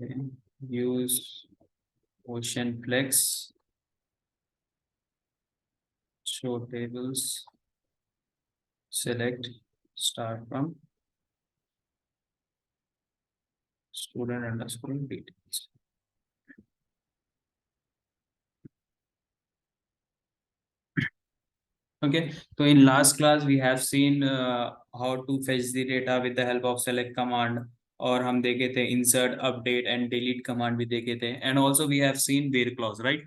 Okay. Use Ocean Flex, show tables, select start from student underscore details. Okay, so in last class we have seen how to fetch the data with the help of select command, और हम देखे थे insert, update and delete command भी देखे थे, and also we have seen where clause, right?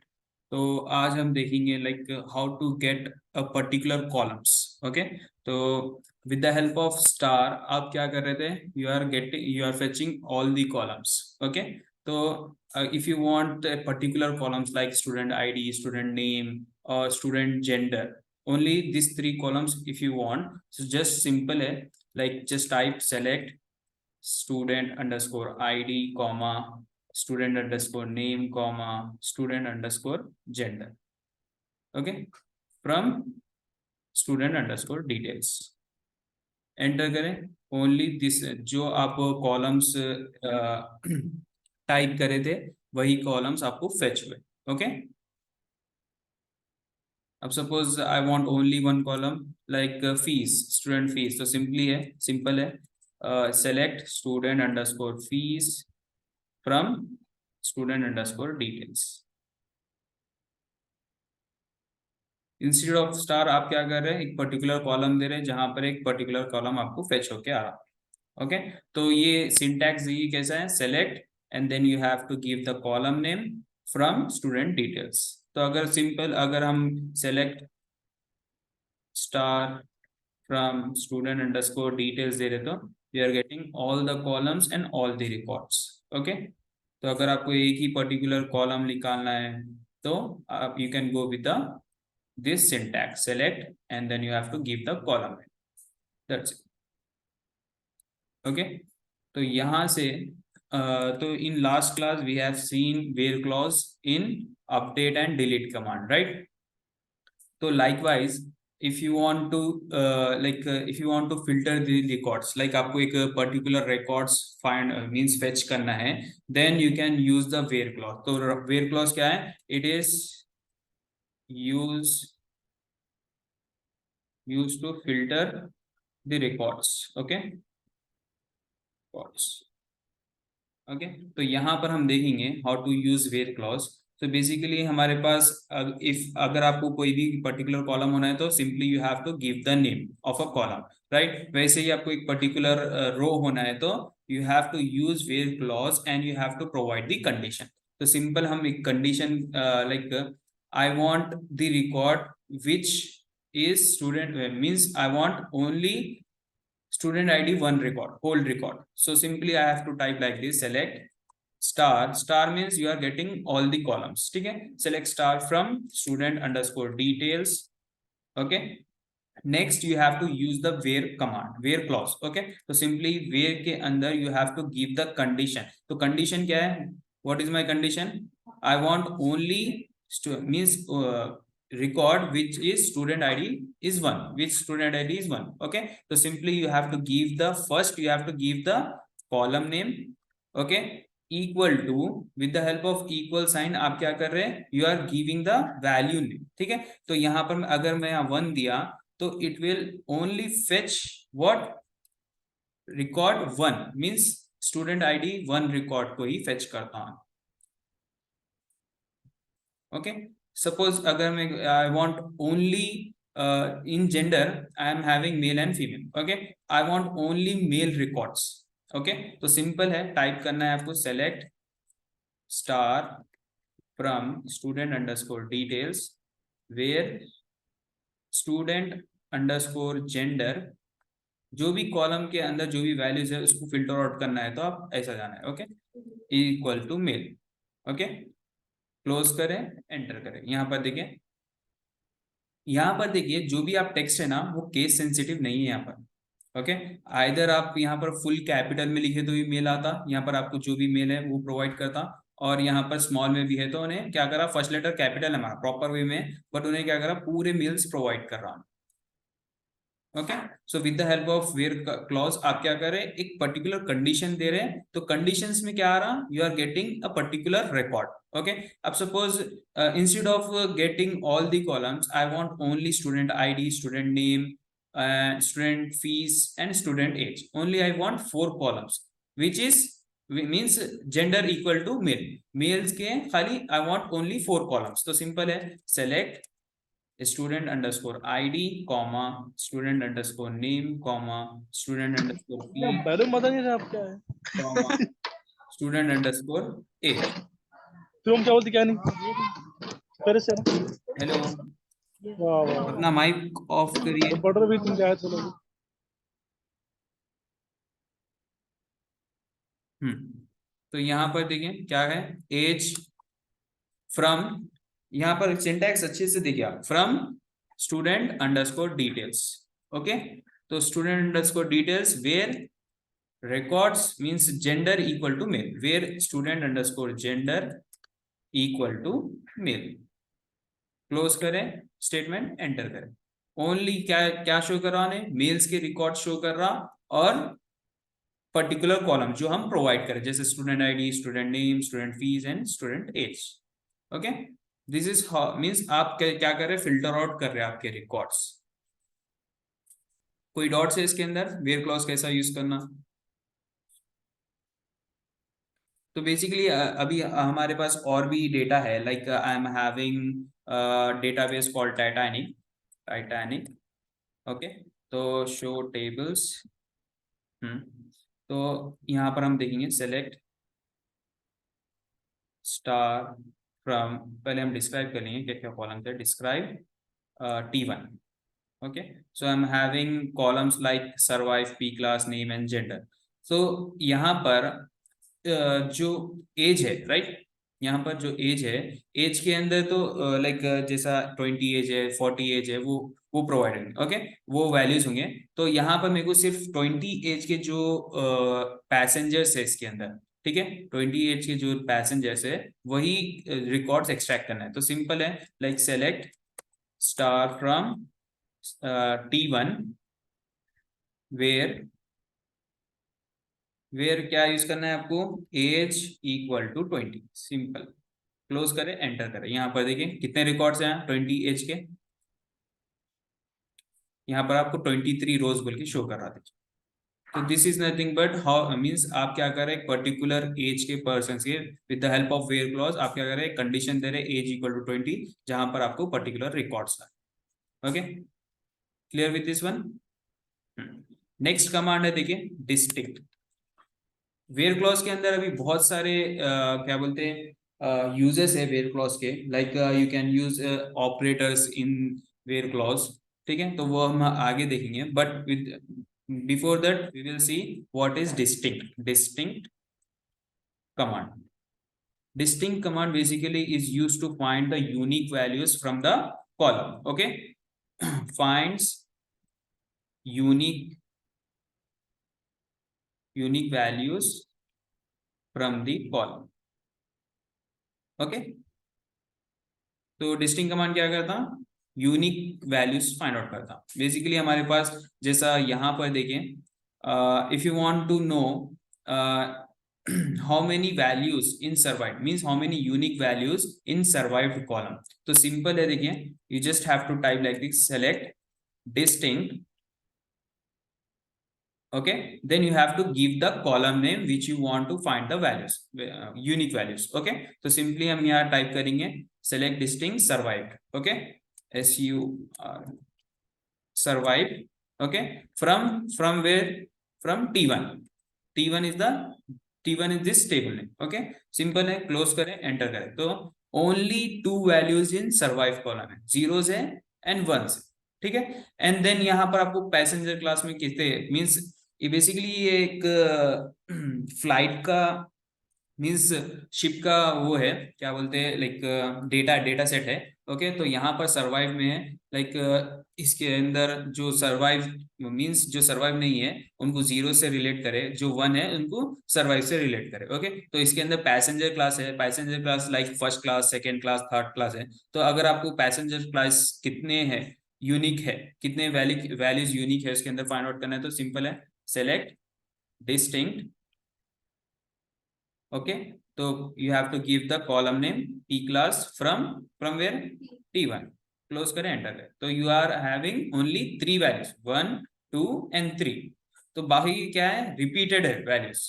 तो आज हम देखेंगे like how to get a particular columns. Okay, तो with the help of star आप क्या कर रहे थे? You are fetching all the columns. Okay, तो if you want a particular columns like student ID, student name or student gender, only these three columns if you want. So just simple है, like just type select student underscore ID comma student underscore name comma student underscore gender. Okay, from student underscore details enter करें. Only this जो आप columns type करे थे वही columns आपको fetch हुए. Okay, अब सपोज आई want only one column like fees, student fees, तो सिंपल है select student underscore fees from student underscore details. Instead of star आप क्या कर रहे हैं? एक पर्टिकुलर कॉलम दे रहे हैं जहां पर एक पर्टिकुलर कॉलम आपको फेच होके आ रहा. ओके, तो ये सिंटैक्स ये कैसा है? Select and then you have to give the column name from student details. तो अगर सिंपल अगर हम select star from student underscore details दे रहे तो we are getting all the columns and all the records. Okay, तो अगर आपको एक ही particular column निकालना है तो आप you can go with the this syntax select and then you have to give the column. That's it. Okay, तो यहाँ से तो in last class we have seen where clause in update and delete command, right? तो likewise if you want to if you want to filter the records, like आपको एक particular records find means fetch करना है, then you can use the where clause. तो where clause क्या है? It is used to filter the records. Okay, records. Okay, तो यहाँ पर हम देखेंगे how to use where clause. तो बेसिकली हमारे पास इफ अगर आपको कोई भी पर्टिकुलर कॉलम होना है तो simply you have to give the name of a column, right? वैसे ही आपको एक पर्टिकुलर रो होना है तो you have to use where clause and you have to provide the condition. तो सिंपल हम एक condition like I want the record which is student means I want only student ID one record, whole record. So simply I have to type like this, select star means you are getting all the columns. ठीक है, select star from student underscore details. Okay, next you have to use the where command, where clause. Okay, so simply where के अंदर you have to give the condition. तो condition क्या है? What is my condition? I want only means record which is student ID is 1, which student ID is 1. Okay, so simply you have to give the first, you have to give the column name. Okay, equal to, with the help of equal sign आप क्या कर रहे हैं? You are giving the value name. ठीक है, तो यहाँ पर अगर मैं 1 दिया तो it will only fetch what? record 1 means student ID 1 record को ही fetch करता हूँ. Okay, suppose अगर मैं I want only in gender I am having male and female. Okay, I want only male records. Okay, तो simple है, type करना है आपको select star from student underscore details where student underscore gender, जो भी column के अंदर जो भी वैल्यूज है उसको फिल्टर आउट करना है तो आप ऐसा जाना है. Okay, equal to male. Okay, close करें, एंटर करें. यहाँ पर देखिए जो भी आप टेक्स्ट है ना वो केस सेंसिटिव नहीं है यहाँ पर. ओके, आइदर आप यहाँ पर फुल कैपिटल में लिखे तो भी मेल आता, यहाँ पर आपको जो भी मेल है वो प्रोवाइड करता, और यहाँ पर स्मॉल में भी है तो उन्हें क्या करा, फर्स्ट लेटर कैपिटल है हमारा प्रॉपर वे में, बट उन्हें क्या करा पूरे मेल्स प्रोवाइड कर रहा हूँ. Okay. So with the help of where clause आप क्या कर रहे हैं, एक पर्टिकुलर कंडीशन दे रहे हैं, तो कंडीशंस में क्या आ रहा, you are getting a particular record. Okay, अब suppose instead of getting all the columns I want only student ID, student name, student fees and student age. Only I want 4 columns which is means gender equal to male, males के खाली I want only 4 columns. तो simple है, select student underscore id comma student underscore name comma student underscore क्या p balloon पता नहीं था आप क्या है। comma student underscore age। तुम क्या बोलती क्या नहीं फिर से ना। हेलो, वाह वाह अपना माइक ऑफ करिए। बटर भी तुम क्या है चलो। तो यहाँ पर देखिए क्या है, एज फ्रॉम, यहाँ पर सिंटैक्स अच्छे से देखिए आप, from student underscore details. Okay, तो student underscore details where records means gender equal to male, where student underscore gender equal to male। Close करें स्टेटमेंट, एंटर करें। ओनली क्या क्या शो कर रहा है, मेल्स के रिकॉर्ड शो कर रहा, और पर्टिकुलर कॉलम जो हम प्रोवाइड करें, जैसे student ID, student name, student fees and student age. Okay, this is means आप क्या कर रहे हैं, फिल्टर आउट कर रहे हैं आपके रिकॉर्ड्स। कोई डॉट्स है इसके अंदर, वेयर क्लॉज कैसा यूज करना। तो बेसिकली अभी हमारे पास और भी डेटा है, like I am having database called Titanic. Okay, तो शो टेबल्स। तो यहाँ पर हम देखेंगे सेलेक्ट स्टार फ्रॉम, पहले हम डिस्क्राइब कर लेंगे क्या क्या कॉलम थे, describe T1। Okay, so I am having columns like survive, P class, name and gender. तो यहाँ पर जो एज है, राइट, यहाँ पर जो एज है, एज के अंदर तो लाइक जैसा 20 एज है, 40 एज है, वो प्रोवाइडेड। ओके, वो वैल्यूज होंगे। तो यहाँ पर मेरे को सिर्फ 20 एज के जो पैसेंजर्स है इसके अंदर, ठीक है, 20 एज के जो पैसेंजर्स है वही रिकॉर्ड्स एक्सट्रैक्ट करना है। तो सिंपल है, like select star from T1 where क्या यूज करना है आपको, age equal to 20। Simple, close करें, एंटर करें। यहाँ पर देखिए कितने रिकॉर्ड्स हैं 20 एज के, यहाँ पर आपको 23 रोज बोल के शो कर रहा था। तो this is nothing but how means आप क्या कर रहे हैं, पर्टिकुलर एज के पर्सन के with the help of where clause आप क्या कर रहे हैं, कंडीशन दे रहे हैं एज इक्वल टू 20, जहां पर आपको पर्टिकुलर रिकॉर्ड्स है। Okay, clear with this one. Next command है देखिए डिस्टिंक्ट। वेयर क्लॉज के अंदर अभी बहुत सारे क्या बोलते हैं यूजेस है वेयर क्लॉज के, like you can use operators in where clause. ठीक है, तो वो हम आगे देखेंगे, but with before that we will see what is distinct command। Distinct command basically is used to find the unique values from the column। Okay, finds unique values from the column। ओके, तो distinct command क्या करता, unique values find out करता। Basically हमारे पास जैसा यहाँ पर देखें, if you want to know how many values in survived means how many unique values in survived column, तो सिंपल है देखिए, you just have to type like this, select distinct। okay, then you have to give the column name which you want to find the values, unique values। okay, तो simply हम यहाँ type करेंगे select distinct survived। okay, SUR survived। okay, from where, from T1 is the T1 is this table name। okay, simple है, close करें, enter करें। तो only 2 values in survive column है, zeros है एंड वंस। ठीक है, and then यहाँ पर आपको पैसेंजर क्लास में कितने मींस, ये बेसिकली ये एक फ्लाइट का मींस शिप का वो है, क्या बोलते हैं, लाइक डेटा सेट है। ओके, तो यहाँ पर सर्वाइव में है, लाइक इसके अंदर जो सर्वाइव मींस जो सर्वाइव नहीं है उनको 0 से रिलेट करे, जो 1 है उनको सर्वाइव से रिलेट करे। ओके, तो इसके अंदर पैसेंजर क्लास है, passenger class like first class, second class, third class है। तो अगर आपको पैसेंजर क्लास कितने हैं यूनिक है, कितने वैल्यूज यूनिक है उसके अंदर फाइंड आउट करना है। तो सिंपल है, सेलेक्ट डिस्टिंक्ट। ओके, तो you have to give the column name T class from where T1। Close करें, एंटर करें। तो you are having only 3 values 1 2 and 3। तो बाकी क्या है, रिपीटेड है वैल्यूज।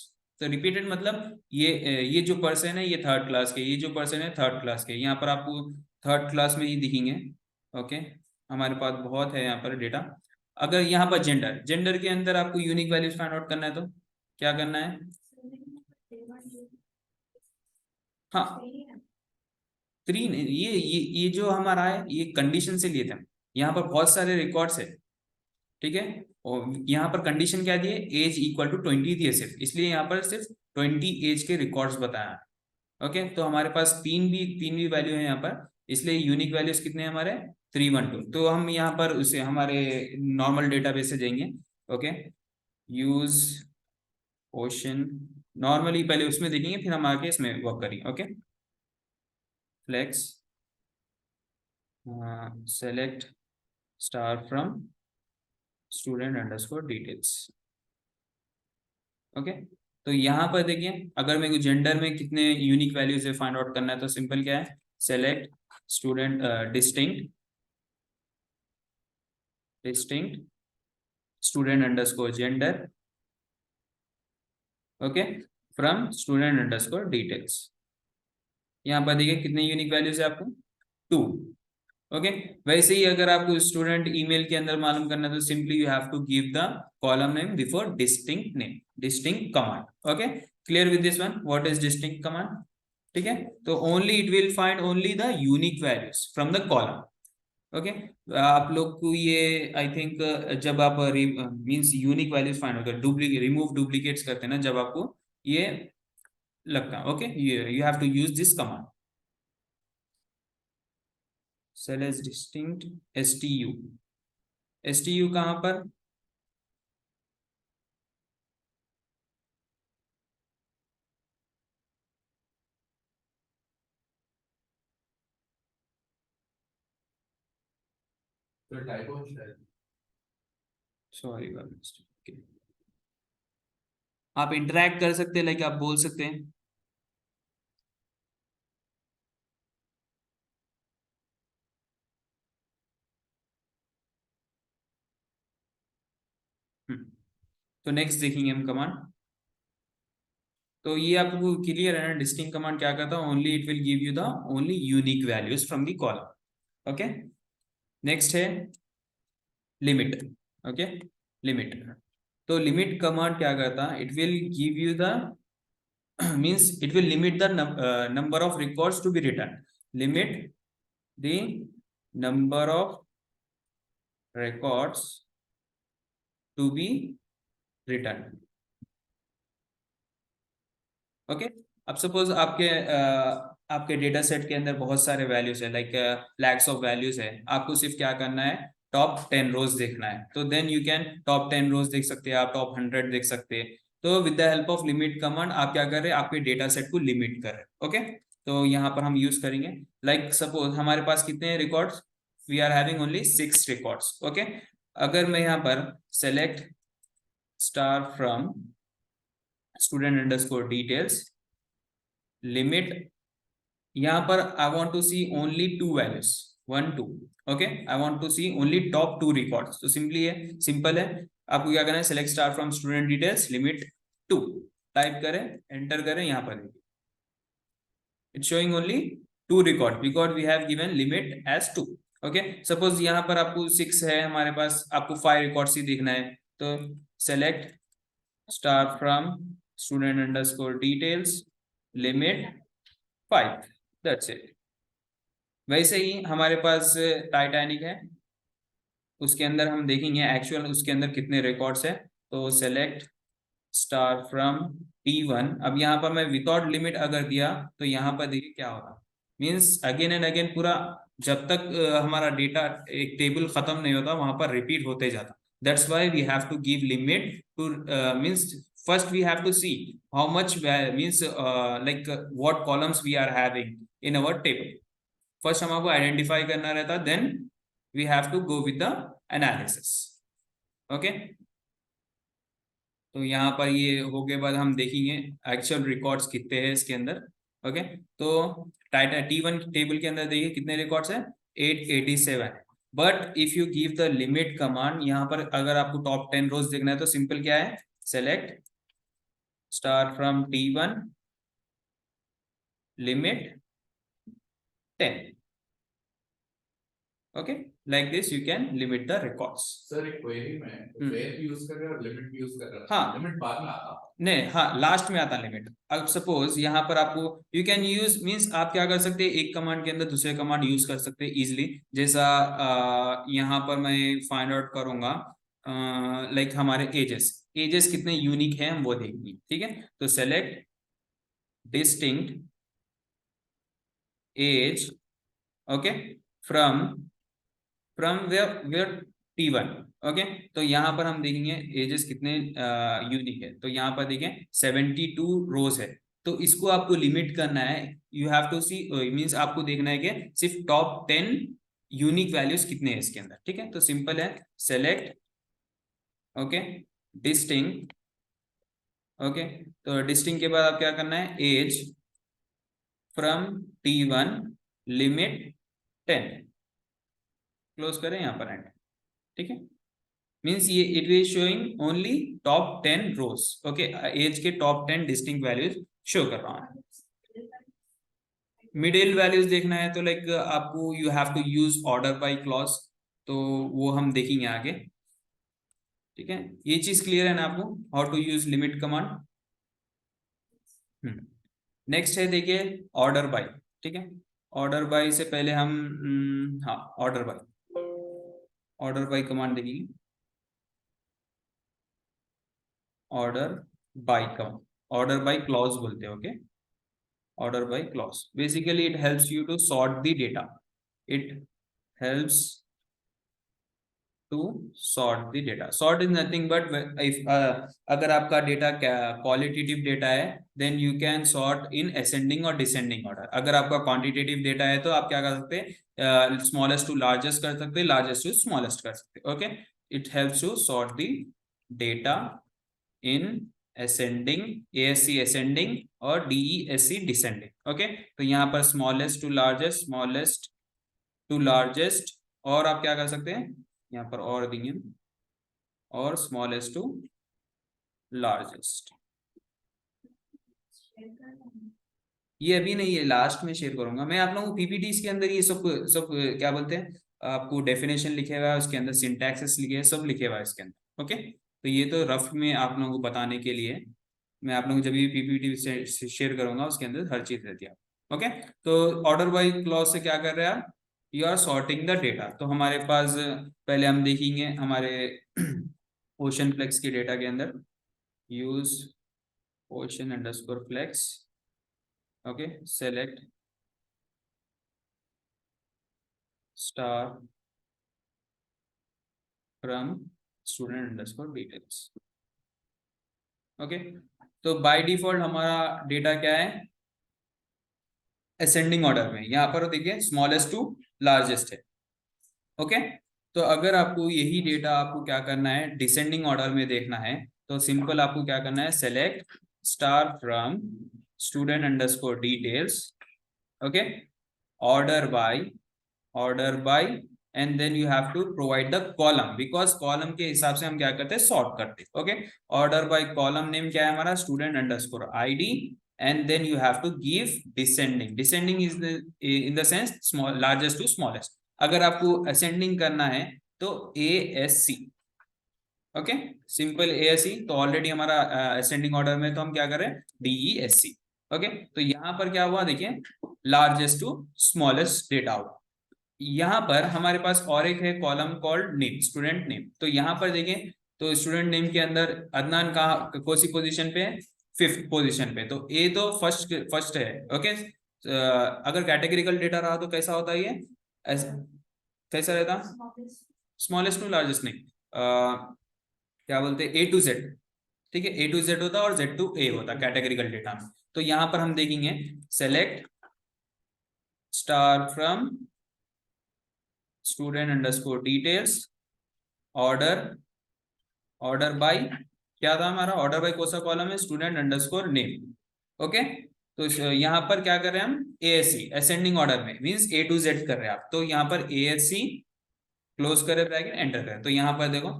तो रिपीटेड मतलब ये जो पर्सन है ये थर्ड क्लास के, ये जो पर्सन है थर्ड क्लास के, यहाँ पर आपको थर्ड क्लास में ही दिखेंगे। ओके, हमारे पास बहुत है यहाँ पर डेटा। अगर यहाँ पर जेंडर के अंदर आपको यूनिक वैल्यूज फाइंड आउट करना है तो क्या करना है? हाँ, 3 ये जो हमारा है ये कंडीशन से लिए थे। यहाँ पर बहुत सारे रिकॉर्ड्स है, ठीक है। और यहाँ पर कंडीशन क्या दी है, एज इक्वल टू 20 दी है सिर्फ, इसलिए यहाँ पर सिर्फ 20 एज के रिकॉर्ड्स बताया। ओके, तो हमारे पास तीन भी वैल्यू है यहाँ पर, इसलिए यूनिक वैल्यूज कितने हैं हमारे 312। तो हम यहाँ पर उसे हमारे नॉर्मल डेटाबेस से जाएंगे। ओके, यूज ओशन नॉर्मली पहले उसमें देखेंगे, फिर हम आके इसमें वर्क करेंगे। Okay, flex select star from student underscore details. Okay, तो यहाँ पर देखिए, अगर मेरे को जेंडर में कितने यूनिक वैल्यूज है फाइंड आउट करना है, तो सिंपल क्या है, select student distinct student underscore gender. Okay, from student underscore details. यहाँ पर देखिए कितने यूनिक वैल्यूज है आपको, 2। ओके, वैसे ही अगर आपको स्टूडेंट ईमेल के अंदर मालूम करना है तो simply you have to give the column name before distinct name, distinct command. Okay, clear with this one, what is distinct command? ठीक है, तो only it will find only the unique values from the column. Okay, आप लोग को ये I think जब आप means unique values find होकर रिमूव डुप्लीकेट्स करते हैं ना, जब आपको ये लगता है। Okay, you have to use this command, select distinct stu कहाँ पर? तो टाइप सॉरी, आप इंटरैक्ट कर सकते हैं, लाइक आप बोल सकते हैं। तो नेक्स्ट देखेंगे हम कमांड। तो ये आपको क्लियर है ना, डिस्टिंक्ट कमांड क्या करता है, only it will give you the only unique values from the column. Okay, next है लिमिट। Okay, limit. तो लिमिट कमांड क्या करता है, it will give you the means it will limit the number of records to be return, limit the number of records to be written। Okay, अब suppose आपके data set के अंदर बहुत सारे वैल्यूज है, लाइक लैक्स ऑफ वैल्यूज है, आपको सिर्फ क्या करना है, टॉप 10 रोज देखना है। तो देन यू कैन टॉप 10 रोज देख सकते हैं, आप टॉप 100 देख सकते हैं। तो with the help of limit command आप क्या कर रहे हैं, आपके डेटा सेट को लिमिट कर रहे हैं। ओके, तो यहाँ पर हम यूज करेंगे, लाइक सपोज हमारे पास कितने records, we are having only 6 records. Okay, अगर मैं यहाँ पर select star from student underscore details limit, यहाँ पर I want to see only 2 values 1 2। Okay, I want to see only top 2 records. तो सिंपल है, आपको क्या करना है, select star from student details limit 2, type करें, एंटर करें। यहाँ पर it's showing only 2 record because we have given limit as 2। Okay, suppose यहाँ पर आपको 6 है हमारे पास, आपको 5 रिकॉर्ड्स ही देखना है, तो select star from student underscore details limit 5, that's it. वैसे ही हमारे पास टाइटैनिक है, उसके अंदर हम देखेंगे एक्चुअल उसके अंदर कितने रिकॉर्ड्स है। तो सेलेक्ट स्टार फ्रॉम T1। अब यहाँ पर मैं विदाउट लिमिट अगर दिया तो यहाँ पर देखिए क्या होगा, मीन्स अगेन एंड अगेन पूरा, जब तक हमारा डेटा एक टेबल खत्म नहीं होता वहां पर रिपीट होते जाता। That's why we have to give limit to means first we have to see how much means like what columns we are having in our table। First हम आपको आइडेंटिफाई करना रहता, then we have to go with the analysis. Okay, तो यहाँ पर ये हो के बाद हम देखेंगे एक्चुअल रिकॉर्ड्स कितने हैं इसके अंदर। ओके, तो टाइटन T1 टेबल के अंदर देखिए कितने रिकॉर्ड्स हैं, 887। But if you give the limit command, यहाँ पर अगर आपको टॉप 10 रोज देखना है तो सिंपल क्या है, select star from T1 limit 10। Okay, like this you can limit the records. Sir एक क्वेरी में वेर यूज कर रहे हो और लिमिट यूज कर रहे हो, हाँ लिमिट बाद में आता नहीं, हाँ लास्ट में आता लिमिट। अब सपोज यहाँ पर आपको यू कैन यूज मींस आप क्या कर सकते हैं, एक कमांड के अंदर दूसरे कमांड यूज कर सकते हैं इजिली। जैसा यहाँ पर मैं फाइंड आउट करूंगा लाइक हमारे एजेस कितने यूनिक हैं हम वो देखेंगे। ठीक है, तो select distinct age, okay, from where T1। Okay, तो यहाँ पर हम देखेंगे एजेस कितने यूनिक है। तो यहाँ पर देखें 72 रोज है। तो इसको आपको लिमिट करना है, you have to see means आपको देखना है कि सिर्फ टॉप 10 यूनिक वैल्यूज कितने हैं इसके अंदर। ठीक है, तो सिंपल है, सेलेक्ट ओके डिस्टिंक्ट। ओके, तो डिस्टिंक्ट के बाद आप क्या करना है, as from T1 limit 10, close करें यहाँ पर एंड। ठीक है, मीन्स ये it will showing only top 10 rows. Okay, age के टॉप 10 डिस्टिंक्ट वैल्यूज शो कर रहा है। मिडिल वैल्यूज देखना है तो लाइक आपको you have to use order by clause, तो वो हम देखेंगे आगे। ठीक है, ये चीज क्लियर है ना आपको, how to use limit command. Next है देखिए ऑर्डर बाय। ठीक है, ऑर्डर बाय से पहले हम हाँ ऑर्डर बाय कमांड देखेंगे। Order by command, order by clause बोलते हैं। Okay, order by clause basically it helps you to sort the data, it helps to sort the data. Sort is nothing but if अगर आपका data qualitative data है then you can sort in ascending और descending order. अगर आपका quantitative data है तो आप क्या कर सकते हैं, स्मॉलेस्ट टू लार्जेस्ट कर सकते हैं, लार्जेस्ट टू स्मॉलेस्ट कर सकते हैं। Okay, it helps to sort the data in ascending, ASC ascending और DESC descending। ओके, तो यहाँ पर smallest to largest, smallest to largest, और आप क्या कर सकते हैं यहाँ पर और देंगे, और स्मॉलेस्ट टू लार्जेस्ट। ये अभी नहीं है, लास्ट में शेयर करूंगा मैं आप लोगों को PPTs के अंदर। ये सब सब क्या बोलते हैं, आपको डेफिनेशन लिखे हुआ है उसके अंदर, सिंटैक्सेस लिखे हैं, सब लिखे हुआ है इसके अंदर। ओके, तो ये तो रफ में आप लोगों को बताने के लिए, मैं आप लोगों को जब भी PPT शेयर करूंगा उसके अंदर हर चीज रहती है। ओके, तो ऑर्डर बाय क्लॉज से क्या कर रहे हैं आप, you are sorting the data. तो हमारे पास पहले हम देखेंगे हमारे ओशन फ्लेक्स के डेटा के अंदर, use ocean underscore flex. Okay, select star from student underscore details. Okay, तो बाय डिफॉल्ट हमारा डेटा क्या है, असेंडिंग ऑर्डर में। यहाँ पर देखिए स्मॉलेस्ट टू लार्जेस्ट है। ओके, तो अगर आपको यही डेटा आपको क्या करना है, डिसेंडिंग ऑर्डर में देखना है, तो सिंपल आपको क्या करना है, select star from student underscore details. Okay, order by and then you have to provide the column, because column के हिसाब से हम क्या करते हैं, सॉर्ट करते हैं। Okay, order by column name क्या है हमारा, student underscore ID, and then you have to give descending is the in the sense small largest to smallest। अगर आपको ascending करना है तो ASC। ओके, सिंपल ASC, तो ऑलरेडी हमारा ascending ऑर्डर में तो हम क्या कर रहे हैं, DESC। ओके, तो यहाँ पर क्या हुआ देखिए, लार्जेस्ट टू स्मॉलेस्ट डेटा हुआ। यहाँ पर हमारे पास और एक है column called name, student name. तो यहाँ पर देखें तो स्टूडेंट नेम के अंदर अदनान कहाँ कौन सी पोजीशन पे है, 5th पोजीशन पे। तो ए तो फर्स्ट है। ओके, अगर कैटेगरिकल डेटा रहा तो कैसा होता है ये, कैसा रहता, स्मॉलेस्ट टू लार्जेस्ट नहीं, क्या बोलते हैं A to Z। ठीक है, A to Z होता है और Z to A होता है कैटेगरिकल डेटा में। तो यहाँ पर हम देखेंगे select star from student underscore details, order by, क्या था हमारा ऑर्डर बाय कौन सा कॉलम है, स्टूडेंट अंडरस्कोर नेम। ओके, तो यहाँ पर क्या कर रहे हैं हम, ASC असेंडिंग ऑर्डर में, मींस A to Z कर रहे हैं आप, तो यहाँ पर ASC क्लोज करे ब्रैकेट एंटर करें, तो यहाँ पर देखो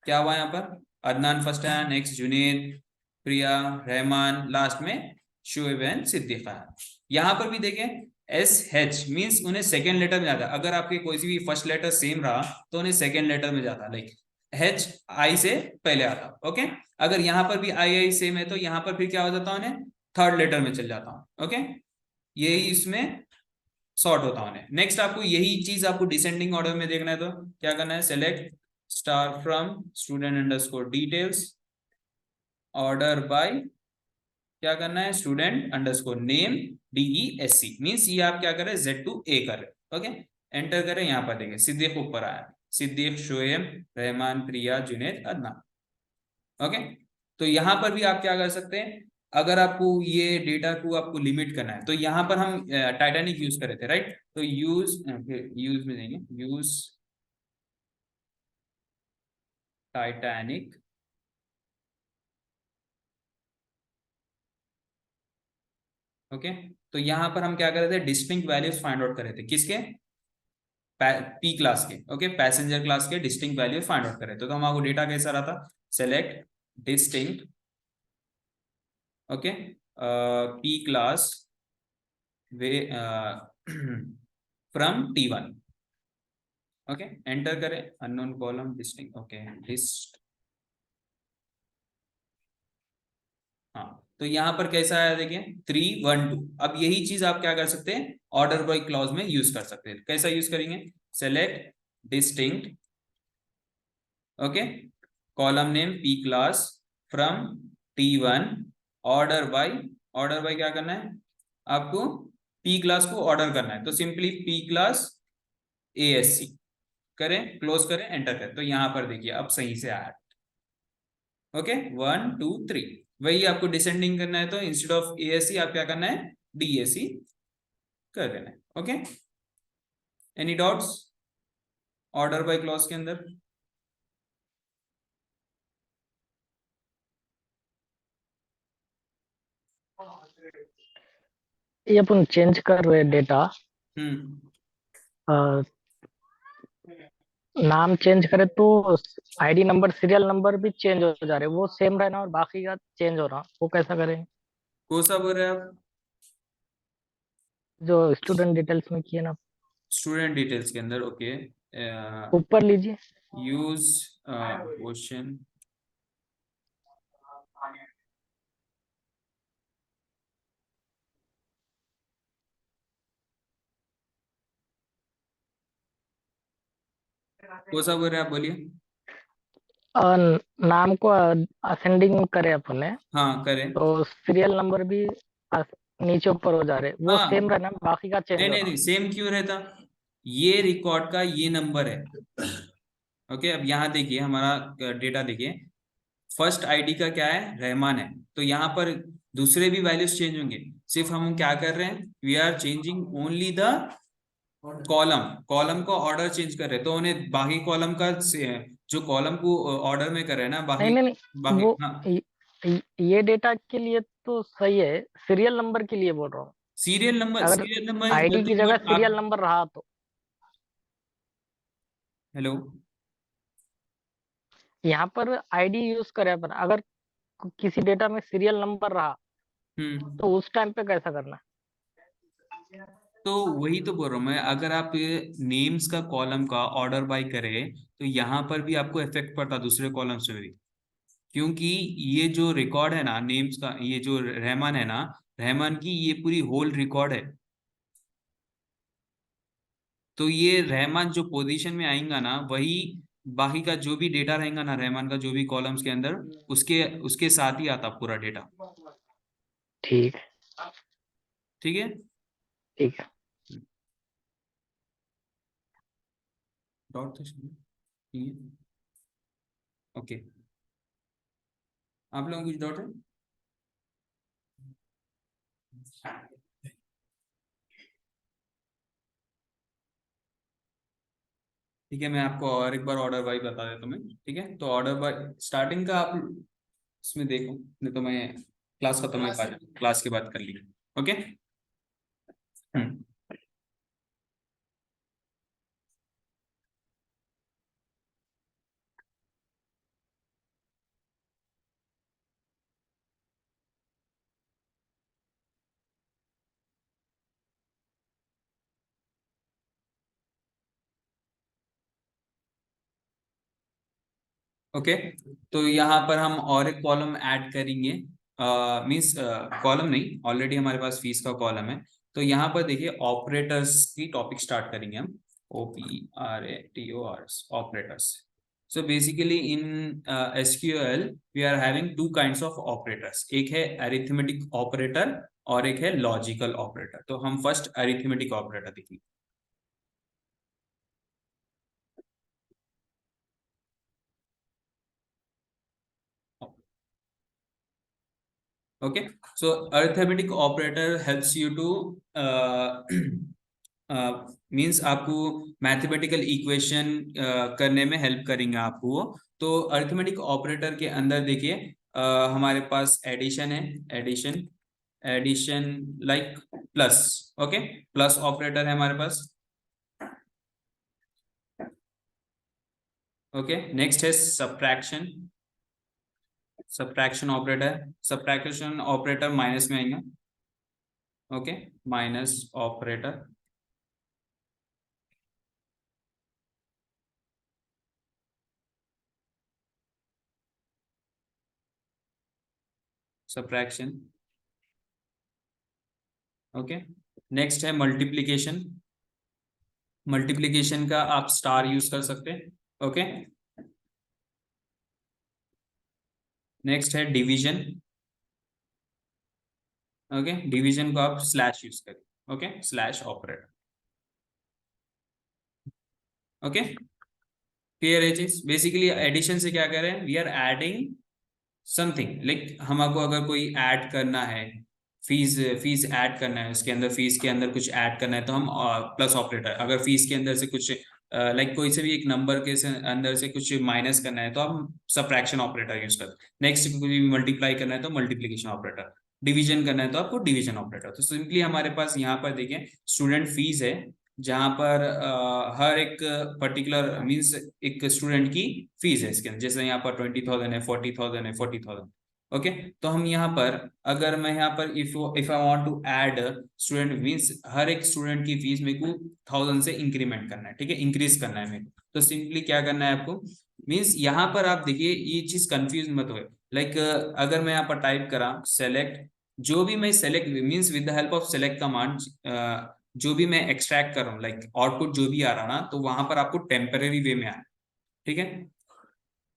क्या हुआ, यहाँ पर अदनान फर्स्ट है, नेक्स्ट जुनेद, प्रिया, रहमान, लास्ट में शुएब एंड सिद्दीका। यहाँ पर भी देखें SH मींस उन्हें सेकेंड लेटर में जाता है, अगर आपके कोई सी भी फर्स्ट लेटर सेम रहा तो उन्हें सेकेंड लेटर में जाता, लाइक H I से पहले आता। ओके, अगर यहाँ पर भी I सेम है तो यहाँ पर फिर क्या हो जाता है, उन्हें थर्ड लेटर में चल जाता हूँ। ओके, यही इसमें सॉर्ट होता है। नेक्स्ट आपको यही चीज आपको डिसेंडिंग ऑर्डर में देखना है, तो क्या करना है, select star from student underscore details, order by, क्या करना है, student underscore name DESC means ये आप क्या कर रहे हैं, Z to A कर रहे। ओके, एंटर करें, यहाँ पर देखें सिद्दीक ऊपर आया, सिद्दीक, शोएब, रहमान, प्रिया, जुनेद, अदनान। ओके, तो यहाँ पर भी आप क्या कर सकते हैं, अगर आपको ये डेटा को आपको लिमिट करना है तो यहाँ पर हम टाइटैनिक यूज कर रहे थे, राइट, तो यूज में देंगे, यूज टाइटैनिक। ओके, तो यहाँ पर हम क्या कर रहे थे, डिस्टिंक्ट वैल्यूज फाइंड आउट कर रहे थे, किसके, P क्लास के। ओके, पैसेंजर क्लास के डिस्टिंक्ट वैल्यू फाइंड आउट कर रहे थे, तो हमारा डेटा कैसा रहा था, select distinct, okay, P class way from T1। ओके, एंटर करें, unknown column distinct, okay list, हाँ, तो यहाँ पर कैसा है देखिए 3 1 2। अब यही चीज आप क्या कर सकते हैं, ऑर्डर बाय क्लॉज में यूज कर सकते हैं। कैसा यूज करेंगे, select distinct, okay, column name P class from T1, order by क्या करना है आपको, P क्लास को ऑर्डर करना है, तो सिंपली P क्लास ASC करें, क्लोज करें, एंटर करें, तो यहाँ पर देखिए अब सही से आया। ओके, 1 2 3, वही आपको डिसेंडिंग करना है, तो इंस्टेड ऑफ ASC आप क्या करना है, DAC कर देना है। Okay, any doubts order by clause के अंदर, ये अपन चेंज कर रहे डेटा, नाम चेंज करे तो आईडी नंबर सीरियल नंबर भी चेंज हो जा रहे, वो सेम रहना और बाकी का चेंज हो रहा, वो कैसा करें, कौन सा बोल रहे हैं आप, जो स्टूडेंट डिटेल्स में किए ना, स्टूडेंट डिटेल्स के अंदर। ओके, ऊपर लीजिए, यूज क्वेश्चन, कौन सा बोल रहे हैं आप, बोलिए। नाम को असेंडिंग करे अपने, हाँ करें, तो सीरियल नंबर भी नीचे ऊपर हो जा रहे, वो हाँ, सेम रहना, बाकी का चेंज नहीं हो नहीं रहा। नहीं, सेम क्यों रहता, ये रिकॉर्ड का ये नंबर है। ओके, अब यहाँ देखिए हमारा डेटा देखिए, फर्स्ट आईडी का क्या है, रहमान है, तो यहाँ पर दूसरे भी वैल्यूज चेंज होंगे, सिर्फ हम क्या कर रहे हैं, we are changing only the column को ऑर्डर चेंज कर रहे हैं, तो उन्हें बाकी कॉलम का जो कॉलम को ऑर्डर में कर रहे हैं ना, नहीं बाकी नहीं नहीं, बाकी वो हाँ, ये डेटा के लिए तो सही है, सीरियल नंबर के लिए बोल रहा हूँ, अगर सीरियल नंबर इज आईडी की नथिंग जगह बट सीरियल आप, नंबर रहा तो, हेलो, यहाँ पर आईडी यूज करें अपन, अगर किसी डेटा में सीरियल नंबर रहा तो उस टाइम पे कैसा करना तो वही तो बोल रहा हूँ मैं, अगर आप नेम्स का कॉलम का ऑर्डर बाय करें तो यहाँ पर भी आपको इफेक्ट पड़ता दूसरे कॉलम्स में भी, क्योंकि ये जो रिकॉर्ड है ना नेम्स का, ये जो रहमान है ना, रहमान की ये पूरी होल रिकॉर्ड है, तो ये रहमान जो पोजीशन में आएगा ना, वही बाकी का जो भी डेटा रहेगा ना, रहमान का जो भी कॉलम्स के अंदर, उसके उसके साथ ही आता पूरा डेटा। ठीक है, ठीक है, ठीक है। डॉट तो ठीक है, ओके, आप लोगों को कुछ डॉट है। ठीक है, मैं आपको और एक बार ऑर्डर वाइज बता देता हूँ मैं। ठीक है, तो ऑर्डर वाइज स्टार्टिंग का आप इसमें देखो, नहीं तो मैं क्लास खत्म है, क्लास के बाद कर लीजिए। ओके। ओके, तो यहाँ पर हम और एक कॉलम ऐड करेंगे, मींस कॉलम नहीं, ऑलरेडी हमारे पास फीस का कॉलम है। तो यहाँ पर देखिए ऑपरेटर्स की टॉपिक स्टार्ट करेंगे हम, OPERATORS operators. So basically in SQL we are having two kinds of operators, एक है अरिथमेटिक ऑपरेटर और एक है लॉजिकल ऑपरेटर। तो हम फर्स्ट अरिथमेटिक ऑपरेटर देखेंगे। Okay, so arithmetic operator helps you to means आपको मैथमेटिकल इक्वेशन करने में हेल्प करेंगे आपको वो। तो अरिथमेटिक ऑपरेटर के अंदर देखिए हमारे पास एडिशन है, addition like plus. Okay, plus operator है हमारे पास। ओके, नेक्स्ट है सब्ट्रैक्शन, सब्ट्रैक्शन ऑपरेटर माइनस में आएगा। Okay, minus operator. Subtraction. Okay, next है मल्टीप्लिकेशन, मल्टीप्लिकेशन का आप स्टार यूज कर सकते हैं। ओके, नेक्स्ट है डिवीजन। ओके, डिवीजन को आप स्लैश यूज करें। Okay, slash operator. Okay, clear है चीज। बेसिकली एडिशन से क्या कर रहे हैं, we are adding something, like हमको अगर कोई ऐड करना है, फीस फीस ऐड करना है, उसके अंदर फीस के अंदर कुछ ऐड करना है तो हम प्लस ऑपरेटर, अगर फीस के अंदर से कुछ लाइक कोई से भी एक नंबर के अंदर से कुछ माइनस करना है तो हम सबट्रैक्शन ऑपरेटर यूज करते हैं। नेक्स्ट मल्टीप्लाई करना है तो मल्टीप्लिकेशन ऑपरेटर, डिवीजन करना है तो आपको डिवीजन ऑपरेटर। तो सिंपली हमारे पास यहाँ पर देखिए स्टूडेंट फीस है, जहां पर हर एक पर्टिकुलर मींस एक स्टूडेंट की फीस है इसके अंदर, जैसे यहाँ पर 20,000 है, 40,000 है, 40,000। ओके, तो हम यहाँ पर अगर मैं यहाँ पर if I want to add student means हर एक स्टूडेंट की फीस मेरे को 1,000 से इंक्रीमेंट करना है, ठीक है, इंक्रीज करना है मेरे को। तो सिंपली क्या करना है आपको, मींस यहाँ पर आप देखिए ये चीज कंफ्यूज मत हो, लाइक अगर मैं यहाँ पर टाइप करा सेलेक्ट, जो भी मैं select means with the help of select command जो भी मैं एक्सट्रैक्ट कर रहा हूँ, लाइक आउटपुट जो भी आ रहा ना, तो वहां पर आपको टेम्परेरी वे में आया, ठीक है,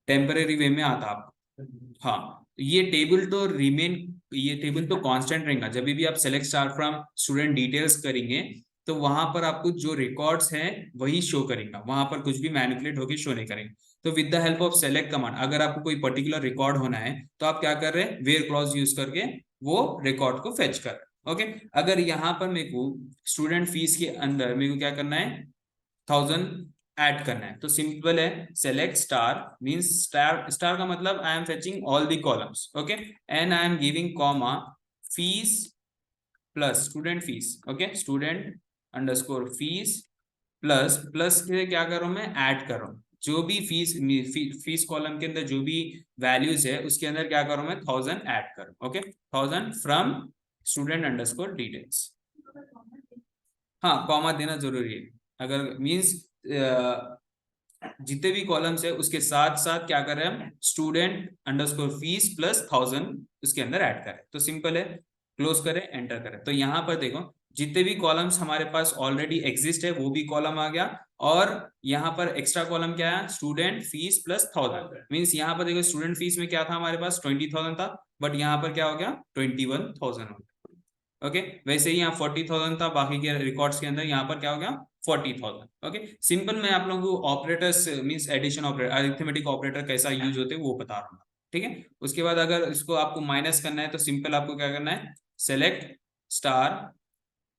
टेम्परेरी वे में आता आपको। हाँ, ये टेबल तो रिमेन, ये टेबल तो कांस्टेंट रहेगा। जब भी आप select star from student details करेंगे तो वहां पर आपको जो रिकॉर्ड्स हैं वही शो करेगा, वहां पर कुछ भी मैनिपुलेट होकर शो नहीं करेंगे। तो with the help of select command अगर आपको कोई पर्टिकुलर रिकॉर्ड होना है तो आप क्या कर रहे हैं, वेयर क्लॉज यूज करके वो रिकॉर्ड को फेच कर रहे हैं। ओके, अगर यहाँ पर मेरे को स्टूडेंट फीस के अंदर मेरे को क्या करना है, 1,000 ऐड करना है, तो सिंपल है select star means star, star का मतलब I am fetching all the columns. Okay, and I am giving comma fees plus student fees. Okay, student underscore fees plus, plus के क्या कर रहा हूं मैं, ऐड कर रहा हूं जो भी फीस कॉलम के अंदर जो भी वैल्यूज है उसके अंदर क्या कर रहा हूं मैं, 1,000 ऐड कर रहा हूं। Okay, 1,000 from student underscore details. हाँ, कॉमा देना जरूरी है, अगर मींस जितने भी कॉलम्स है उसके साथ साथ क्या कर रहे हैं हम, स्टूडेंट अंडरस्कोर फीस प्लस 1,000 उसके अंदर ऐड करें। तो सिंपल है, क्लोज करें, एंटर करें। तो यहाँ पर देखो जितने भी कॉलम्स हमारे पास ऑलरेडी एग्जिस्ट है वो भी कॉलम आ गया, और यहाँ पर एक्स्ट्रा कॉलम क्या है, स्टूडेंट फीस प्लस 1,000। मीन्स यहाँ पर देखो स्टूडेंट फीस में क्या था हमारे पास, 20,000 था, बट यहाँ पर क्या हो गया, 21,000 हो गया। ओके, वैसे ही यहाँ 40,000 था बाकी के रिकॉर्ड्स के अंदर, यहाँ पर क्या हो गया 40,000। ओके, सिंपल मैं आप लोगों को operators means addition operator, arithmetic operator कैसा यूज होते हैं वो बता रहा हूँ, ठीक है। उसके बाद अगर इसको आपको माइनस करना है तो सिंपल आपको क्या करना है, सेलेक्ट स्टार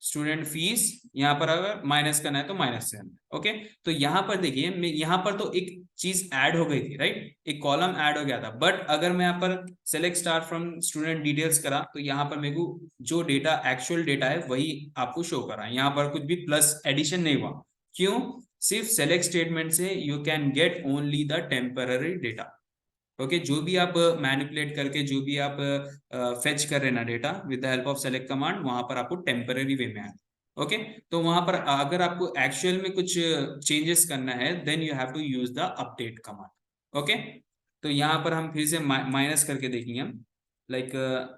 स्टूडेंट फीस, यहाँ पर अगर माइनस करना है तो माइनस से ओके। तो यहाँ पर देखिए यहाँ पर तो एक चीज ऐड हो गई थी राइट, एक कॉलम ऐड हो गया था, बट अगर मैं यहाँ पर select star from student details करा तो यहाँ पर मेरे को जो डेटा एक्चुअल डेटा है वही आपको शो करा, यहाँ पर कुछ भी प्लस एडिशन नहीं हुआ। क्यों? सिर्फ सेलेक्ट स्टेटमेंट से you can get only the temporary data. Okay, जो भी आप मैनिपुलेट करके जो भी आप फेच कर रहे हैं ना data with the help of select command, वहां पर आपको टेम्पररी वे में आए। ओके, तो वहां पर अगर आपको एक्चुअल में कुछ चेंजेस करना है then you have to use the update command. Okay, तो यहाँ पर हम फिर से माइनस करके देखेंगे हम, like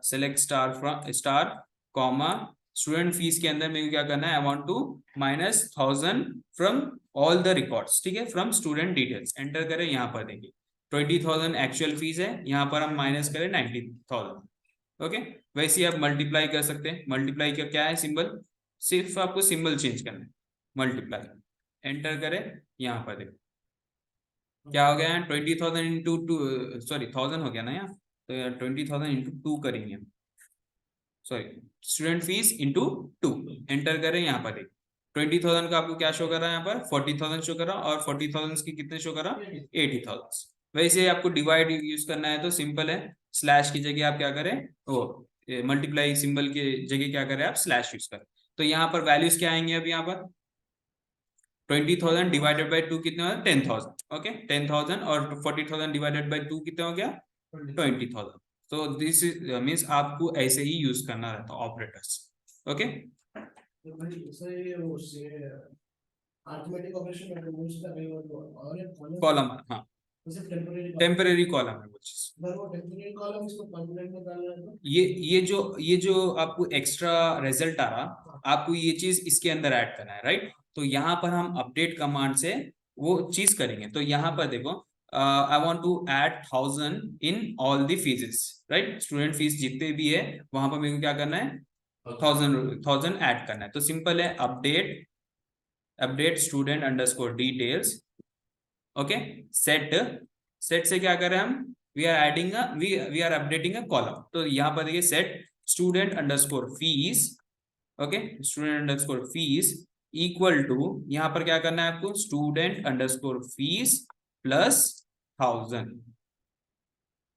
select star from star comma student fees के अंदर मेरे को क्या करना है, I want to minus 1000 from all the records, ठीक है, फ्रॉम स्टूडेंट डिटेल्स। एंटर करें, यहाँ पर देखिए 20,000 एक्चुअल फीस है, यहाँ पर हम माइनस करें 90,000। ओके, वैसे ही आप मल्टीप्लाई कर सकते हैं। मल्टीप्लाई का क्या है सिंबल, सिर्फ आपको सिंबल चेंज करना है, मल्टीप्लाई। एंटर करें, यहाँ पर देखो क्या हो गया, 20,000 इंटू टू, सॉरी 1000 हो गया ना यहाँ, तो 20,000 इंटू 2 करेंगे, sorry student fees into 2। Enter करें, यहाँ पर देखिए 20,000 का आपको क्या शो कर रहा है, यहाँ पर 40,000 शो कर रहा है, और 40,000 की कितने शो कर रहा है, 80,000। वैसे आपको डिवाइड यूज करना है तो सिंपल है, स्लैश की जगह आप क्या करें, वो मल्टीप्लाई सिंबल की जगह क्या करें आप स्लैश यूज करें। तो यहाँ पर वैल्यूज क्या आएंगे, अब यहाँ पर 20,000 डिवाइडेड बाई 2 कितने हो, 10,000। ओके, 10,000 और 40,000 डिवाइडेड बाई 2 कितने हो गया, 20,000। तो दिस मीन्स आपको ऐसे ही यूज करना रहता है ऑपरेटर्स। ओके, कॉलम, हाँ टेम्परेरी कॉलम है वो चीज। ये जो आपको एक्स्ट्रा रिजल्ट आ रहा, आपको ये चीज इसके अंदर ऐड करना है राइट। तो यहाँ पर हम अपडेट कमांड से वो चीज करेंगे। तो यहाँ पर देखो I want to add 1000 in all the fees right, student fees जितने भी है वहां पर मेरे को क्या करना है, 1000 ऐड करना है। तो सिंपल है, update student underscore details. Okay, set से क्या करें हम, we are adding we are updating a column. तो यहाँ पर देखिए set student underscore fees, okay student underscore fees equal to, यहाँ पर क्या करना है आपको, student underscore fees plus 1000।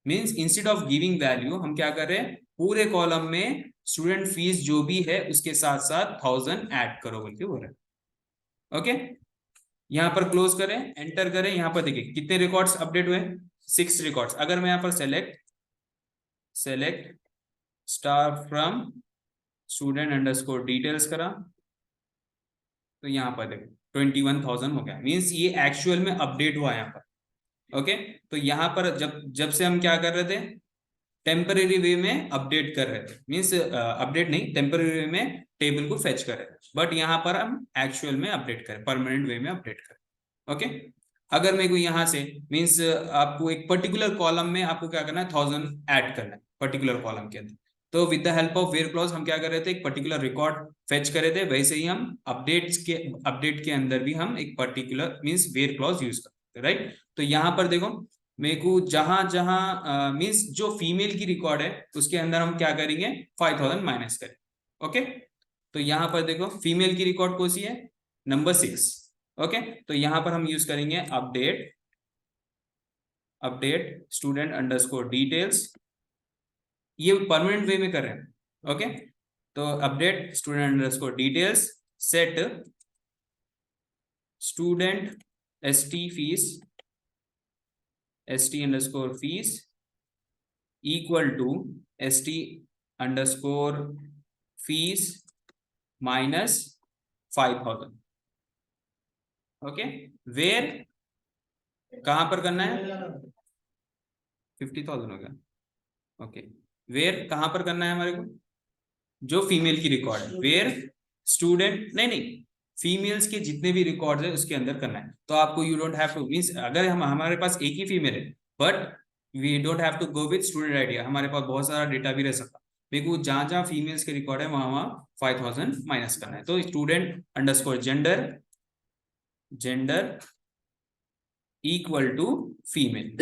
Means instead of giving value हम क्या कर रहे हैं, पूरे कॉलम में स्टूडेंट फीस जो भी है उसके साथ साथ 1000 ऐड करो बोल के बोल रहे। ओके, यहाँ पर क्लोज करें, एंटर करें। यहाँ पर देखिए कितने रिकॉर्ड्स अपडेट हुए, 6 रिकॉर्ड्स। अगर मैं यहाँ पर select star from student underscore details करा तो यहाँ पर देखो 21,000 हो गया। मीन्स ये एक्चुअल में अपडेट हुआ यहाँ पर। ओके, तो यहाँ पर जब से हम क्या कर रहे थे, टेम्परेरी वे में अपडेट कर रहे थे, मीन्स अपडेट नहीं, टेम्परेरी वे में टेबल को फेच कर रहे थे, बट यहाँ पर हम एक्चुअल में अपडेट करें, परमानेंट वे में अपडेट करें। ओके, अगर मेरे को यहाँ से मीन्स आपको एक पर्टिकुलर कॉलम में आपको क्या करना है, 1000 ऐड करना है पर्टिकुलर कॉलम के अंदर। तो with the help of where clause हम क्या कर रहे थे, एक पर्टिकुलर रिकॉर्ड फेच कर रहे थे। वैसे ही हम अपडेट के अंदर भी हम एक particular means where clause use करते हैं राइट। तो यहाँ पर देखो मेरे को जहां जहां मीन्स जो फीमेल की रिकॉर्ड है उसके अंदर हम क्या करेंगे, 5000 माइनस करें। ओके, तो यहाँ पर देखो फीमेल की रिकॉर्ड कौन सी है, नंबर 6। ओके, तो यहाँ पर हम यूज करेंगे अपडेट स्टूडेंट अंडरस्कोर डिटेल्स, ये परमानेंट वे में कर रहे हैं। ओके, तो update student underscore details set student st underscore fees equal to st underscore fees minus 5000। Okay, where कहां पर करना है, 50,000 हो गया। ओके, वेयर कहां पर करना है हमारे को, जो फीमेल की रिकॉर्ड है, वेयर स्टूडेंट नहीं फीमेल्स के जितने भी रिकॉर्ड है उसके अंदर करना है। तो आपको you don't have to means अगर हमारे पास एक ही फीमेल है but we don't have to go with student ID, हमारे पास बहुत सारा डेटा भी रह सकता है। मेरे को जहां जहां फीमेल्स के रिकॉर्ड है वहां 5000 माइनस करना है। तो student underscore gender equal to female,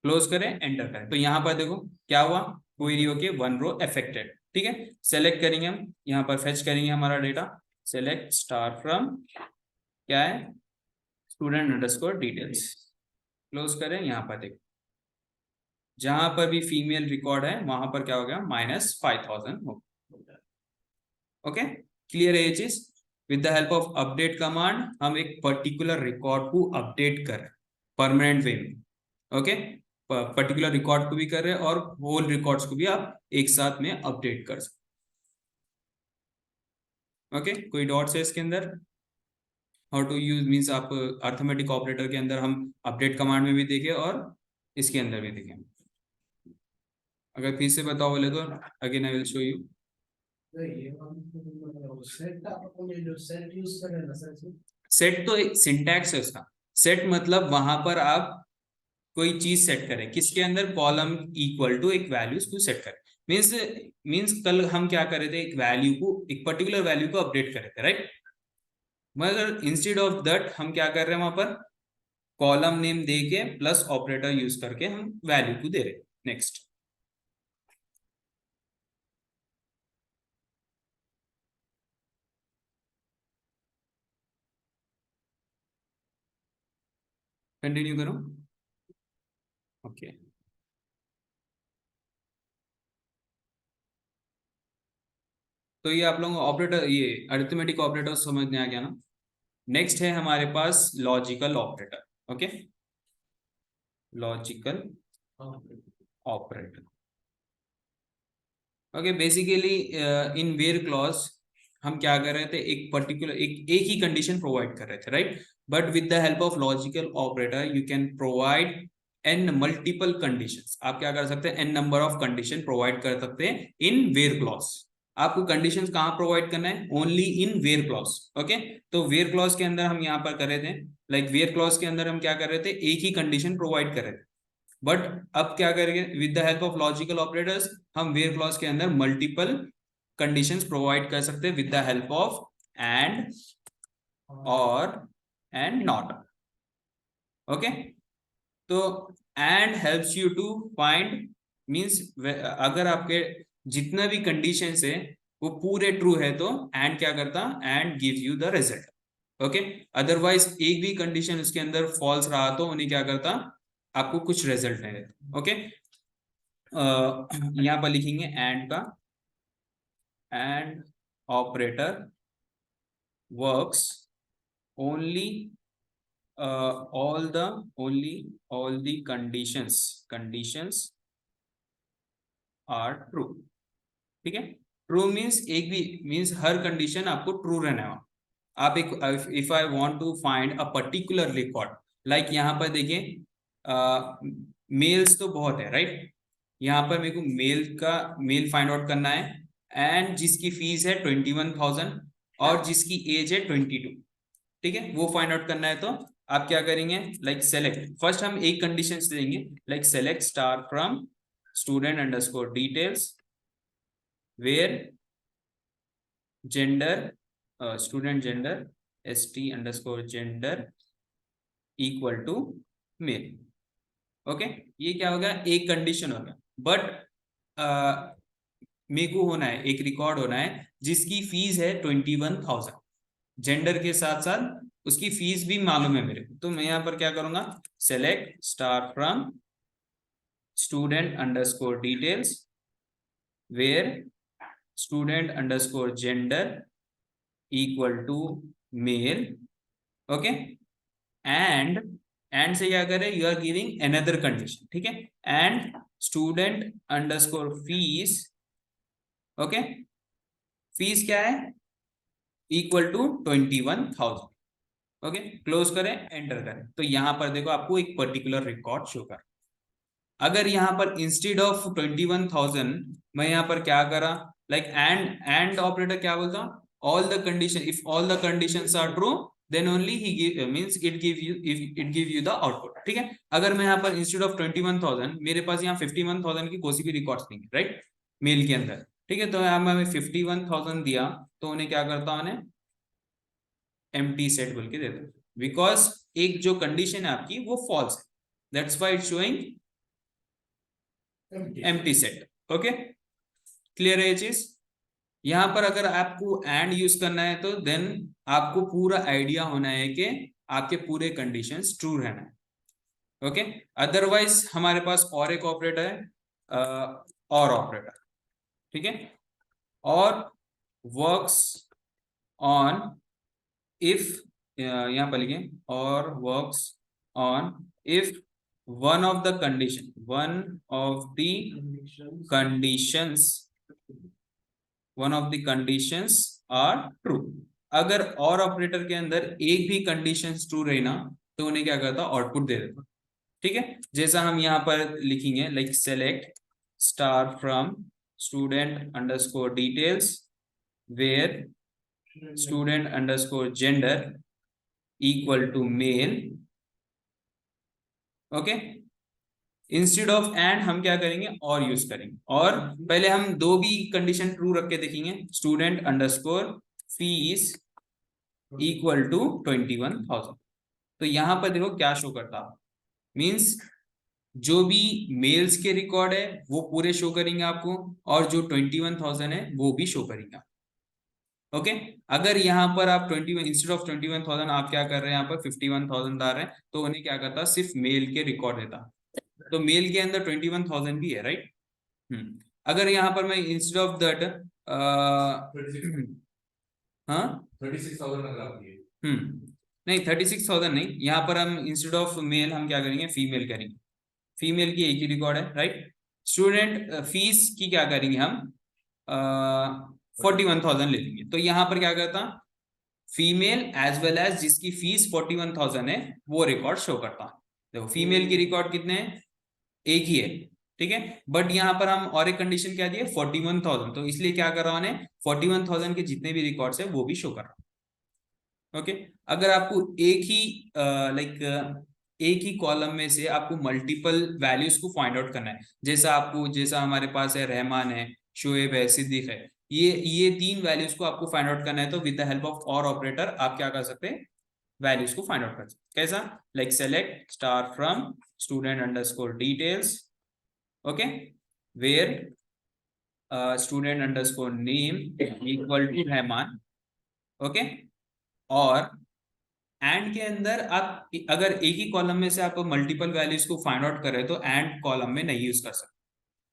close करें, एंटर करें। तो यहाँ पर देखो क्या हुआ, क्वेरी होके 1 रो अफेक्टेड। ठीक है, सेलेक्ट करेंगे हम, यहाँ पर फेच करेंगे हमारा डेटा, सेलेक्ट स्टार फ्रॉम क्या है स्टूडेंट अंडरस्कोर डिटेल्स, क्लोज करें। यहाँ पर देखो जहां पर भी फीमेल रिकॉर्ड है वहां पर क्या हो गया -5000 हो गया। ओके, क्लियर है ये चीज। With the help of update command हम एक पर्टिकुलर रिकॉर्ड को अपडेट कर परमानेंट वे में। ओके, पर्टिकुलर रिकॉर्ड को भी कर रहे हैं और होल रिकॉर्ड्स को भी आप एक साथ में अपडेट कर सकते। ओके, कोई डॉट्स है इसके अंदर? हाउ टू यूज मीन्स आप अर्थमेटिक ऑपरेटर के अंदर हम अपडेट कमांड में भी देखें और इसके अंदर भी देखें। अगर फिर से बताओ बोले तो again I will show you. Set तो एक सिंटैक्स है उसका। सेट मतलब वहां पर आप कोई चीज सेट करें, किसके अंदर कॉलम इक्वल टू एक वैल्यूज को सेट करें। मीन्स कल हम क्या कर रहे थे, एक वैल्यू को एक पर्टिकुलर वैल्यू को अपडेट कर रहे थे, राइट। मगर इंस्टेड ऑफ दैट हम क्या कर रहे हैं, वहां पर कॉलम नेम दे के प्लस ऑपरेटर यूज करके हम वैल्यू को दे रहे हैं। नेक्स्ट, कंटिन्यू करो। ओके, तो ये आप लोगों को ऑपरेटर, ये अरिथमेटिक ऑपरेटर समझ में आ गया ना। नेक्स्ट है हमारे पास logical operator. Okay, logical operator. Okay, basically in where clause हम क्या कर रहे थे, एक पर्टिकुलर एक ही कंडीशन प्रोवाइड कर रहे थे, right. But with the help of logical operator you can provide n multiple conditions. आप क्या कर सकते हैं, n number of condition provide कर सकते हैं इन वेयर क्लॉज। आपको कंडीशंस कहाँ प्रोवाइड करना है, only in where clause. Okay, तो वेयर क्लॉज के अंदर हम यहाँ पर कर रहे थे, लाइक वेयर क्लॉज के अंदर हम क्या कर रहे थे, एक ही कंडीशन प्रोवाइड कर रहे थे। बट अब क्या करेंगे, with the help of logical operators हम वेयर क्लॉज के अंदर मल्टीपल कंडीशंस प्रोवाइड कर सकते हैं with the help of and, और एंड नॉट। ओके, तो and helps you to find, means अगर आपके जितना भी कंडीशंस है वो पूरे ट्रू है तो एंड क्या करता, and give you the result. Okay, otherwise एक भी कंडीशन उसके अंदर फॉल्स रहा तो उन्हें क्या करता, आपको कुछ रिजल्ट नहीं देता। ओके, यहां पर लिखेंगे एंड का, and operator works only all the conditions are true। ठीक है, ट्रू मीन्स एक भी मीन्स हर कंडीशन आपको ट्रू रहना है। आप एक if I want to find a particular record, like यहाँ पर देखिए मेल्स तो बहुत है, राइट। यहाँ पर मेरे को मेल फाइंड आउट करना है, एंड जिसकी फीस है 21,000 और जिसकी एज है 22। ठीक है, वो फाइंड आउट करना है। तो आप क्या करेंगे, लाइक सेलेक्ट, फर्स्ट हम एक कंडीशन देंगे, like select star from student underscore details where gender student gender ST underscore gender equal to male. Okay, ये क्या होगा, एक कंडीशन होगा। बट मेरे को होना है, एक रिकॉर्ड होना है जिसकी फीस है 21,000, जेंडर के साथ साथ उसकी फीस भी मालूम है मेरे को। तो मैं यहाँ पर क्या करूंगा, select star from student underscore details where student underscore gender equal to male. Okay, and से क्या करे, you are giving another condition. ठीक है, and student underscore fees, okay, fees क्या है, इक्वल टू 21,000। ओके, क्लोज करें, एंटर करें। तो यहां पर देखो आपको एक पर्टिकुलर रिकॉर्ड शो कर। अगर यहाँ पर इंस्टेड ऑफ 21,000 मैं यहाँ पर क्या करा, लाइक एंड ऑपरेटर क्या बोलता, all the condition, if all the conditions are true then only ही means it give you the output. ठीक है, अगर मैं यहाँ पर इंस्टेड ऑफ 21,000 मेरे पास यहाँ 51,000 की कोई भी रिकॉर्ड्स नहीं है, राइट, मेल के अंदर। ठीक है, तो यहाँ मैं 51,000 दिया तो उन्हें क्या करता, उन्हें एम्प्टी सेट बोल के देता, बिकॉज एक जो कंडीशन है आपकी वो फॉल्स है, that's why it's showing empty set. Okay, clear है ये चीज? यहाँ पर अगर आपको एंड यूज करना है तो देन आपको पूरा आइडिया होना है कि आपके पूरे कंडीशंस ट्रू रहना है। ओके, अदरवाइज हमारे पास और एक ऑपरेटर है, और ऑपरेटर, ठीक है, और वर्क्स ऑन इफ, यहाँ पर लिखें, और works on if one of the conditions are true। अगर और ऑपरेटर के अंदर एक भी कंडीशंस ट्रू रही ना तो उन्हें क्या करता, आउटपुट दे देता। ठीक है, जैसा हम यहाँ पर लिखेंगे like select star from student underscore details where student underscore gender equal to male. Okay, instead of and हम क्या करेंगे, और यूज करेंगे, और पहले हम दो भी कंडीशन ट्रू रख के देखेंगे। Student underscore fees equal to 21,000। तो यहां पर देखो क्या शो करता, मींस जो भी मेल्स के रिकॉर्ड है वो पूरे शो करेंगे आपको, और जो 21,000 है वो भी शो करेंगे। ओके, अगर यहाँ पर आप 21 इंस्टेड ऑफ 21,000 आप क्या कर रहे हैं, यहाँ पर 51,000 डाल रहे हैं, तो उन्हें क्या करता, सिर्फ मेल के रिकॉर्ड देता। तो मेल के अंदर 21,000 भी है, राइट। अगर यहाँ पर मैं इंस्टेड ऑफ दैट हाँ 36,000 अगर आप दिए, नहीं 36,000 नहीं, यहाँ पर हम इंस्टेड ऑफ मेल हम क्या करेंगे, फीमेल करेंगे। फीमेल की एक ही रिकॉर्ड है, राइट। स्टूडेंट फीस की क्या करेंगे हम, 41,000 ले लेंगे। तो यहाँ पर क्या करता, फीमेल एज वेल एज जिसकी फीस 41,000 है वो रिकॉर्ड शो करता। देखो फीमेल की रिकॉर्ड कितने हैं, एक ही है, ठीक है, बट यहाँ पर हम और एक कंडीशन क्या दिए, 41,000, तो इसलिए क्या कर रहा हूँ, 41,000 के जितने भी रिकॉर्ड्स है वो भी शो कर रहा हूँ। ओके, अगर आपको एक ही एक ही कॉलम में से आपको मल्टीपल वैल्यूज को फाइंड आउट करना है, जैसा हमारे पास है रहमान है, शोएब है, सिद्दीक है, ये तीन वैल्यूज को आपको फाइंड आउट करना है, तो विद द हेल्प ऑफ और ऑपरेटर आप क्या कर सकते हैं, वैल्यूज को फाइंड आउट कर सकते। कैसा, like select star from student underscore details, okay, where student underscore name equal to Rahman. Okay, और एंड के अंदर आप अगर एक ही कॉलम में से आप मल्टीपल वैल्यूज को फाइंड आउट कर रहे हैं तो एंड कॉलम में नहीं यूज कर सकते।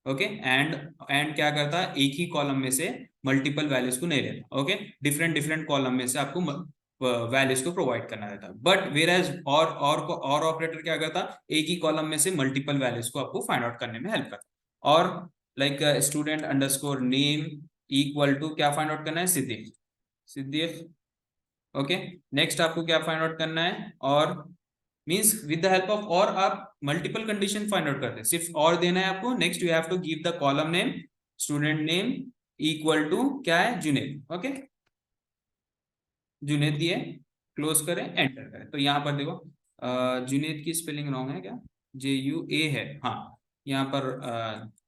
ओके, एंड क्या करता है, एक ही कॉलम में से मल्टीपल वैल्यूज को नहीं लेता। ओके, डिफरेंट कॉलम में से आपको वैल्यूज को प्रोवाइड करना रहता है। बट वेयरएज और ऑपरेटर क्या करता, एक ही कॉलम में से मल्टीपल वैल्यूज को आपको फाइंड आउट करने में हेल्प करता। और like student underscore name equal to क्या फाइंड आउट करना है, सिद्दीक। ओके, नेक्स्ट आपको क्या फाइंड आउट करना है, और means with the help of और आप मल्टीपल कंडीशन फाइंड आउट करते हैं, सिर्फ और देना है आपको। Next you have to give the column name student name equal to क्या है, जुनेद। ओके, जुनेद दिए, क्लोज करें, एंटर करें। तो यहाँ पर देखो जुनेद की स्पेलिंग रॉन्ग है क्या, JUA है, हाँ, यहाँ पर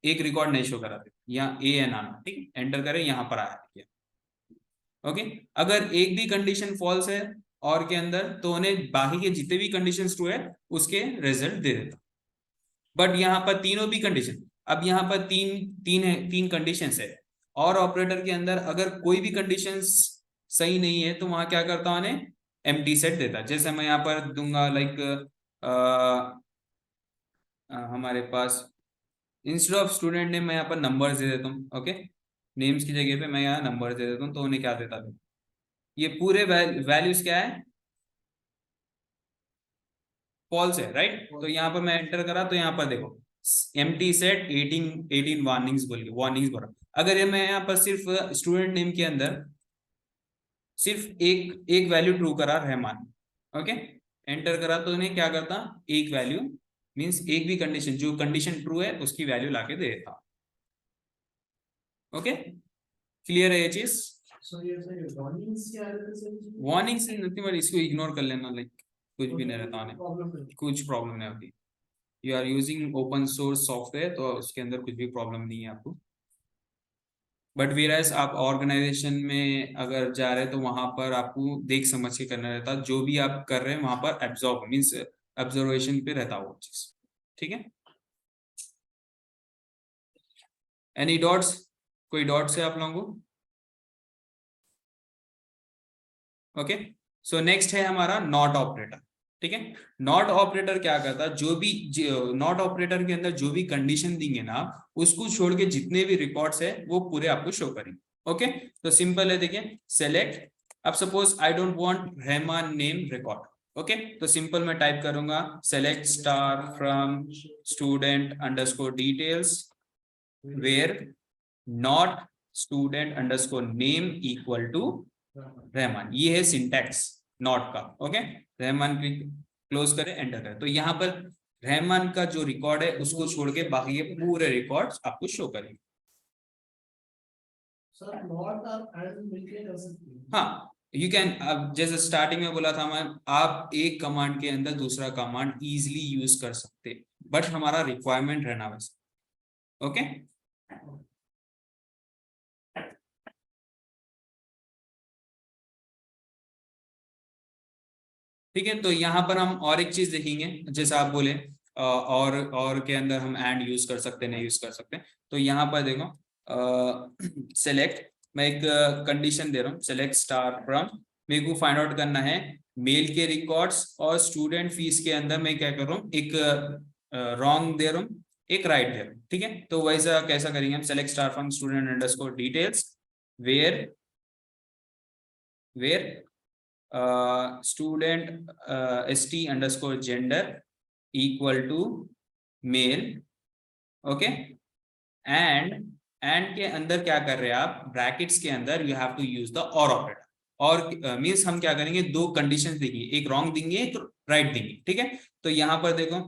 एक रिकॉर्ड नहीं शो करा, यहाँ AN आना, ठीक है, एंटर करें, यहाँ पर आया। ओके, अगर एक भी कंडीशन फॉल्स है और के अंदर तो उन्हें बाकी के जितने भी कंडीशंस ट्रू है उसके रिजल्ट दे देता। बट यहाँ पर तीनों भी कंडीशन, अब यहाँ पर तीन कंडीशंस है, और ऑपरेटर के अंदर अगर कोई भी कंडीशंस सही नहीं है तो वहां क्या करता हूँ, उन्हें एम्प्टी सेट देता। जैसे मैं यहाँ पर दूंगा लाइक हमारे पास इंस्टेड ऑफ स्टूडेंट नेम मैं यहाँ पर नंबर्स दे देता हूँ। ओके, नेम्स की जगह पे मैं यहाँ नंबर दे देता हूँ, तो उन्हें क्या देता था, ये पूरे वैल्यूज क्या है, फॉल्स है, राइट। तो यहाँ पर मैं एंटर करा तो यहाँ पर देखो एम्प्टी सेट 18 वार्निंग्स बोला। अगर ये मैं यहाँ पर सिर्फ स्टूडेंट नेम के अंदर सिर्फ एक वैल्यू ट्रू करा रहमान, ओके, एंटर करा तो उन्हें क्या करता, एक वैल्यू मींस एक भी कंडीशन जो कंडीशन ट्रू है उसकी वैल्यू लाके दे देता। ओके, क्लियर है ये चीज। वार्निंग्स नथिंग बट इसको इग्नोर कर लेना, लाइक कुछ भी नहीं रहता, कुछ प्रॉब्लम नहीं होती। You are using open source software तो उसके अंदर कुछ भी प्रॉब्लम नहीं है आपको। बट वेराइज आप ऑर्गेनाइजेशन में अगर जा रहे हैं तो वहां पर आपको देख समझ के करना रहता, जो भी आप कर रहे हैं वहां पर एब्जॉर्ब मीन्स ऑब्जर्वेशन पे रहता वो चीज, ठीक है। Any dots? कोई डॉट्स है आप लोगों को? ओके, सो नेक्स्ट है हमारा नॉट ऑपरेटर। ठीक है, नॉट ऑपरेटर क्या करता है, जो भी नॉट ऑपरेटर के अंदर जो भी कंडीशन देंगे ना, उसको छोड़ के जितने भी रिकॉर्ड्स है वो पूरे आपको शो करेंगे। ओके, तो सिंपल है, देखिए सेलेक्ट, अब suppose I don't want Rahman name record. Okay, तो सिंपल मैं टाइप करूंगा select star from student underscore details where not student underscore name equal to Rahman. ये है सिंटैक्स नॉट का। ओके, रहमान क्लोज करें, एंटर करें, तो यहाँ पर रहमान का जो रिकॉर्ड है उसको छोड़ के बाकी के पूरे रिकॉर्ड्स आपको शो करेंगे। हाँ, यू कैन, अब जैसे स्टार्टिंग में बोला था मैं, आप एक कमांड के अंदर दूसरा कमांड इजीली यूज कर सकते, बट हमारा रिक्वायरमेंट रहना वैसे। ओके, ठीक है, तो यहाँ पर हम और एक चीज देखेंगे, जैसे आप बोले और के अंदर हम एंड यूज कर सकते हैं, नहीं यूज कर सकते। तो यहाँ पर देखो सेलेक्ट, मैं एक कंडीशन दे रहा हूँ, सेलेक्ट स्टार फ्रॉम, मेरे को फाइंड आउट करना है मेल के रिकॉर्ड्स और स्टूडेंट फीस के अंदर मैं क्या कर रहा हूँ, एक रॉन्ग दे रहा हूँ, एक राइट दे रहा हूँ। ठीक है, तो वैसा कैसा करेंगे हम, select star from student underscore details where student st underscore gender equal to male। Okay, and के अंदर क्या कर रहे हैं आप, ब्रैकेट्स के अंदर you have to use the और ऑपरेटर। और मींस हम क्या करेंगे, दो कंडीशंस देंगे, एक रॉन्ग देंगे एक राइट देंगे। ठीक है, तो यहाँ पर देखो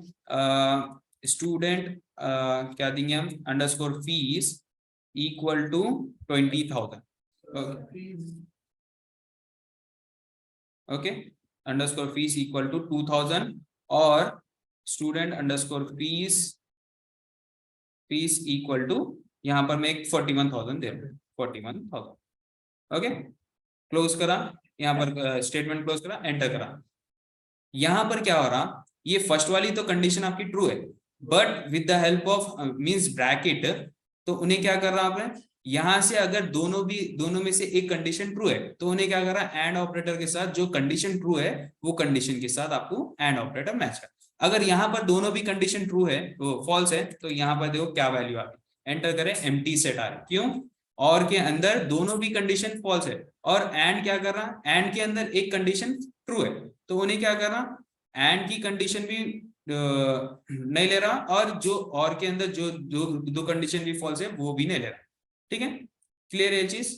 स्टूडेंट क्या देंगे हम, underscore fees equal to 20,000। Okay, underscore fees equal to 2000 और student underscore fees equal to, यहाँ पर मैं एक 41,000 दे रहा हूँ, 41,000। ओके, क्लोज करा, यहाँ पर स्टेटमेंट क्लोज करा, एंटर करा। यहाँ पर क्या हो रहा, ये फर्स्ट वाली तो कंडीशन आपकी ट्रू है, but with the help of means bracket, तो उन्हें क्या कर रहा आपने, यहां से अगर दोनों में से एक कंडीशन ट्रू है तो उन्हें क्या कर रहा है, एंड ऑपरेटर के साथ जो कंडीशन ट्रू है वो कंडीशन के साथ आपको एंड ऑपरेटर मैच कर। अगर यहाँ पर दोनों भी कंडीशन ट्रू है, वो फॉल्स है, तो यहाँ पर देखो क्या वैल्यू आ रही, एंटर करें, एम्प्टी सेट आ रही। क्यों, और के अंदर दोनों भी कंडीशन फॉल्स है, और एंड क्या कर रहा, एंड के अंदर एक कंडीशन ट्रू है, तो उन्हें क्या कर रहा, एंड की कंडीशन भी नहीं ले रहा, और जो और के अंदर जो दो कंडीशन भी फॉल्स है वो भी नहीं ले रहा। ठीक है, क्लियर है चीज?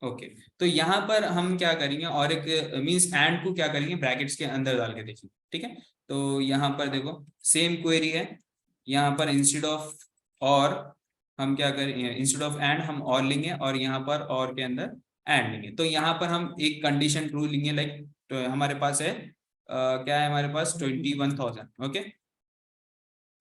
ओके, तो यहाँ पर हम क्या करेंगे, और एक मींस एंड को क्या करेंगे, ब्रैकेट्स के अंदर डाल के देखिए। ठीक है, तो यहाँ पर देखो सेम क्वेरी है, यहाँ पर इंस्टेड ऑफ और हम क्या करेंगे, इंस्टेड ऑफ एंड हम और लेंगे, और यहाँ पर और के अंदर एंड लेंगे। तो यहाँ पर हम एक कंडीशन ट्रू लेंगे, लाइक तो हमारे पास है क्या है, हमारे पास 21,000। ओके,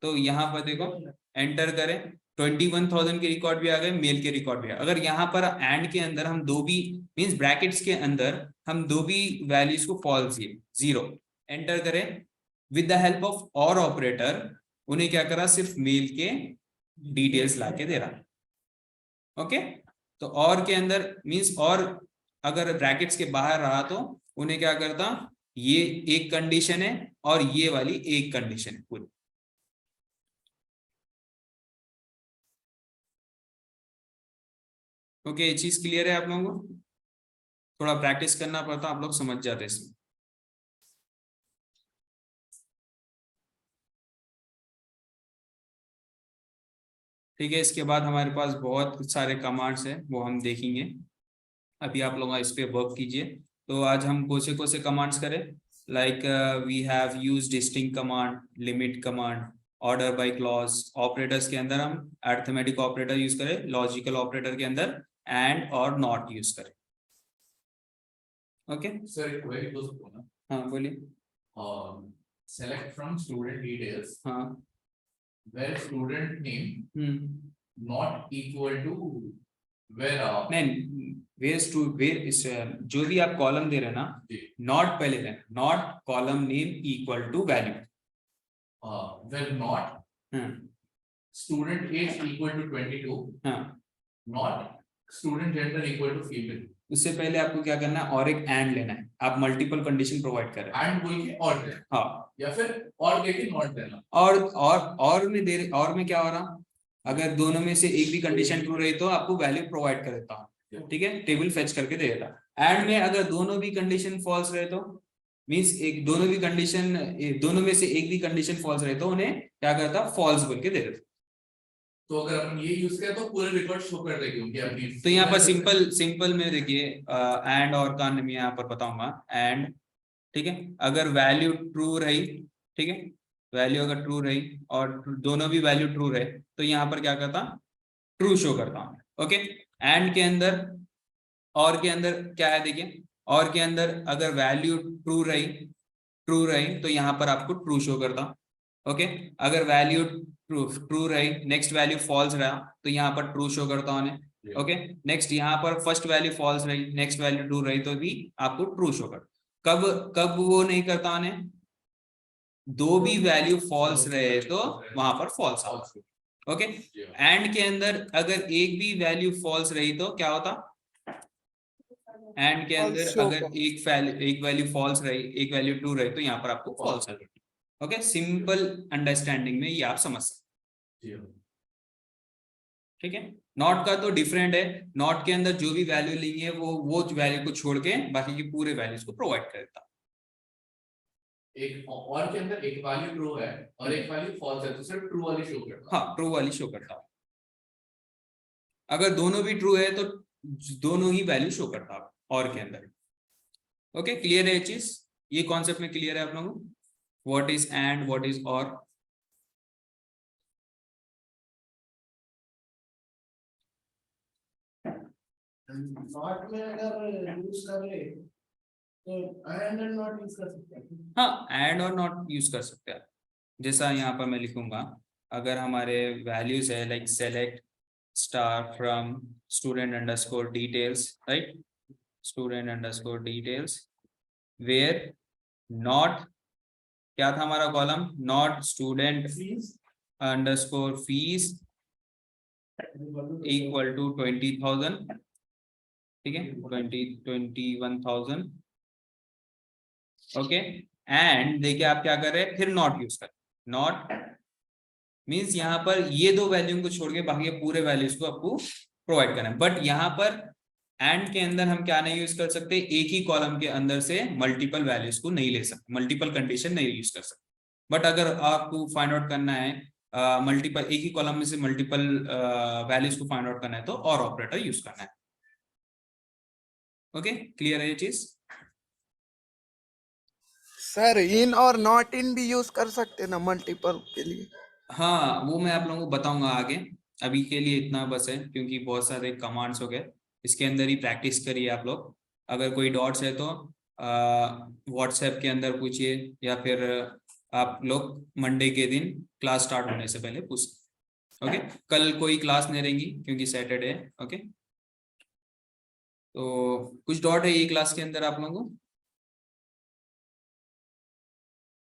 तो यहाँ पर देखो एंटर करें, 21,000 के रिकॉर्ड भी आ गए, मेल के रिकॉर्ड भी आ गए। अगर यहाँ पर एंड के अंदर हम दो भी मींस ब्रैकेट्स के अंदर हम दो भी वैल्यूज को फॉल्स दिए, 0, एंटर करें, विद द हेल्प ऑफ और ऑपरेटर उन्हें क्या करा, सिर्फ मेल के डिटेल्स लाके दे रहा। ओके, तो और के अंदर मींस और अगर ब्रैकेट्स के बाहर रहा तो उन्हें क्या करता, ये एक कंडीशन है और ये वाली एक कंडीशन है पूरी। ओके, ये चीज क्लियर है आप लोगों को? थोड़ा प्रैक्टिस करना पड़ता, आप लोग समझ जाते इसमें। ठीक है, इसके बाद हमारे पास बहुत सारे कमांड्स हैं, वो हम देखेंगे। अभी आप लोग इस पे वर्क कीजिए। तो आज हम कौन से कमांड्स करें, like we have used distinct command, limit command, order by clause. Operators के अंदर हम अरिथमेटिक ऑपरेटर यूज करें, लॉजिकल ऑपरेटर के अंदर एंड और नॉट यूज करें। ओके सर, एक क्वेरी पूछ सकता हूं ना? हाँ बोलिए। सेलेक्ट फ्रॉम स्टूडेंट डिटेल्स हाँ, where student name not equal to where नहीं, वेयर जो भी आप कॉलम दे रहे हैं ना, नॉट पहले लेना, not column name equal to value. where not student age equal to 22, हाँ, not student gender equal to female. उससे पहले आपको क्या करना है, और एक एंड लेना है, आप मल्टीपल कंडीशन प्रोवाइड कर रहे हैं। And बोल के और देना, हाँ, या फिर और दे के नॉट देना। और में दे, और में क्या हो रहा, अगर दोनों में से एक भी कंडीशन ट्रू रही तो आपको वैल्यू प्रोवाइड कर देता हूँ, ठीक है, टेबल फेच करके दे देता। एंड में अगर दोनों भी कंडीशन फॉल्स रहे तो मींस एक दोनों में से एक भी कंडीशन फॉल्स रहे तो उन्हें क्या करता, फॉल्स बोल के दे देता। तो अगर अपन ये यूज करें तो पूरे रिकॉर्ड शो कर देगी उनकी अपनी। तो यहाँ पर सिंपल में देखिए एंड और का मैं यहाँ पर बताऊंगा एंड, ठीक है, अगर वैल्यू ट्रू रही, ठीक है, वैल्यू अगर ट्रू रही और दोनों भी वैल्यू ट्रू रहे तो यहाँ पर क्या करता, ट्रू शो करता हूँ। ओके, एंड के अंदर और के अंदर क्या है, देखिए और के अंदर अगर वैल्यू ट्रू रही तो यहाँ पर आपको ट्रू शो करता। ओके, अगर वैल्यू ट्रू रही, नेक्स्ट वैल्यू फॉल्स रहा तो यहाँ पर ट्रू शो करता हूँ। ओके, नेक्स्ट यहाँ पर फर्स्ट वैल्यू फॉल्स रही, नेक्स्ट वैल्यू ट्रू रही तो भी आपको ट्रू शो कर। कब वो नहीं करता है, दो भी वैल्यू फॉल्स रहे तो वहां पर फॉल्स आउट। ओके, एंड के अंदर अगर एक भी वैल्यू फॉल्स रही तो क्या होता, एंड के अंदर अगर एक वैल्यू फॉल्स रही, एक वैल्यू ट्रू रही तो यहाँ पर आपको फॉल्स आ जाएगी। ओके, सिंपल अंडरस्टैंडिंग में ये आप समझ सकते, ठीक है। नॉट का तो डिफरेंट है, नॉट के अंदर जो भी वैल्यू लेंगे वो वैल्यू को छोड़ के बाकी की पूरे वैल्यूज को प्रोवाइड करता। एक और के अंदर एक वैल्यू ट्रू है और एक वैल्यू फॉल्स है तो सिर्फ ट्रू वाली शो करता। हाँ, ट्रू वाली शो करता। अगर दोनों भी ट्रू है तो दोनों ही वैल्यू शो करता और के अंदर। ओके, क्लियर है ये चीज, ये कॉन्सेप्ट में क्लियर है आप लोगों को, what is and, what is और। नॉट में अगर यूज कर ले तो एंड नॉट यूज कर सकते हैं। हाँ, एंड और नॉट यूज कर सकते हैं। जैसा यहाँ पर मैं लिखूंगा, अगर हमारे वैल्यूज है like select star from student underscore details, right, student underscore details where not, क्या था हमारा column, not student underscore fees equal to 20,000, ठीक है, 21,000। ओके, एंड देखिए आप क्या कर रहे हैं, फिर नॉट यूज कर, नॉट मींस यहाँ पर ये दो वैल्यू को छोड़ के बाकी पूरे वैल्यूज को आपको प्रोवाइड करना है। बट यहाँ पर एंड के अंदर हम क्या नहीं यूज कर सकते, एक ही कॉलम के अंदर से मल्टीपल वैल्यूज को नहीं ले सकते, मल्टीपल कंडीशन नहीं यूज कर सकते। बट अगर आपको फाइंड आउट करना है मल्टीपल, एक ही कॉलम में से मल्टीपल वैल्यूज को फाइंड आउट करना है तो और ऑपरेटर यूज करना है। ओके, क्लियर है ये चीज। सर इन और नॉट इन भी यूज कर सकते हैं ना मल्टीपल के लिए? हाँ, वो मैं आप लोगों को बताऊंगा आगे, अभी के लिए इतना बस है क्योंकि बहुत सारे कमांड्स हो गए, इसके अंदर ही प्रैक्टिस करिए आप लोग। अगर कोई डॉट्स है तो व्हाट्सएप के अंदर पूछिए या फिर आप लोग मंडे के दिन क्लास स्टार्ट होने से पहले पूछ। ओके, कल कोई क्लास नहीं रहेंगी क्योंकि सैटरडे है। ओके, तो कुछ डॉट है ये क्लास के अंदर आप लोगों को?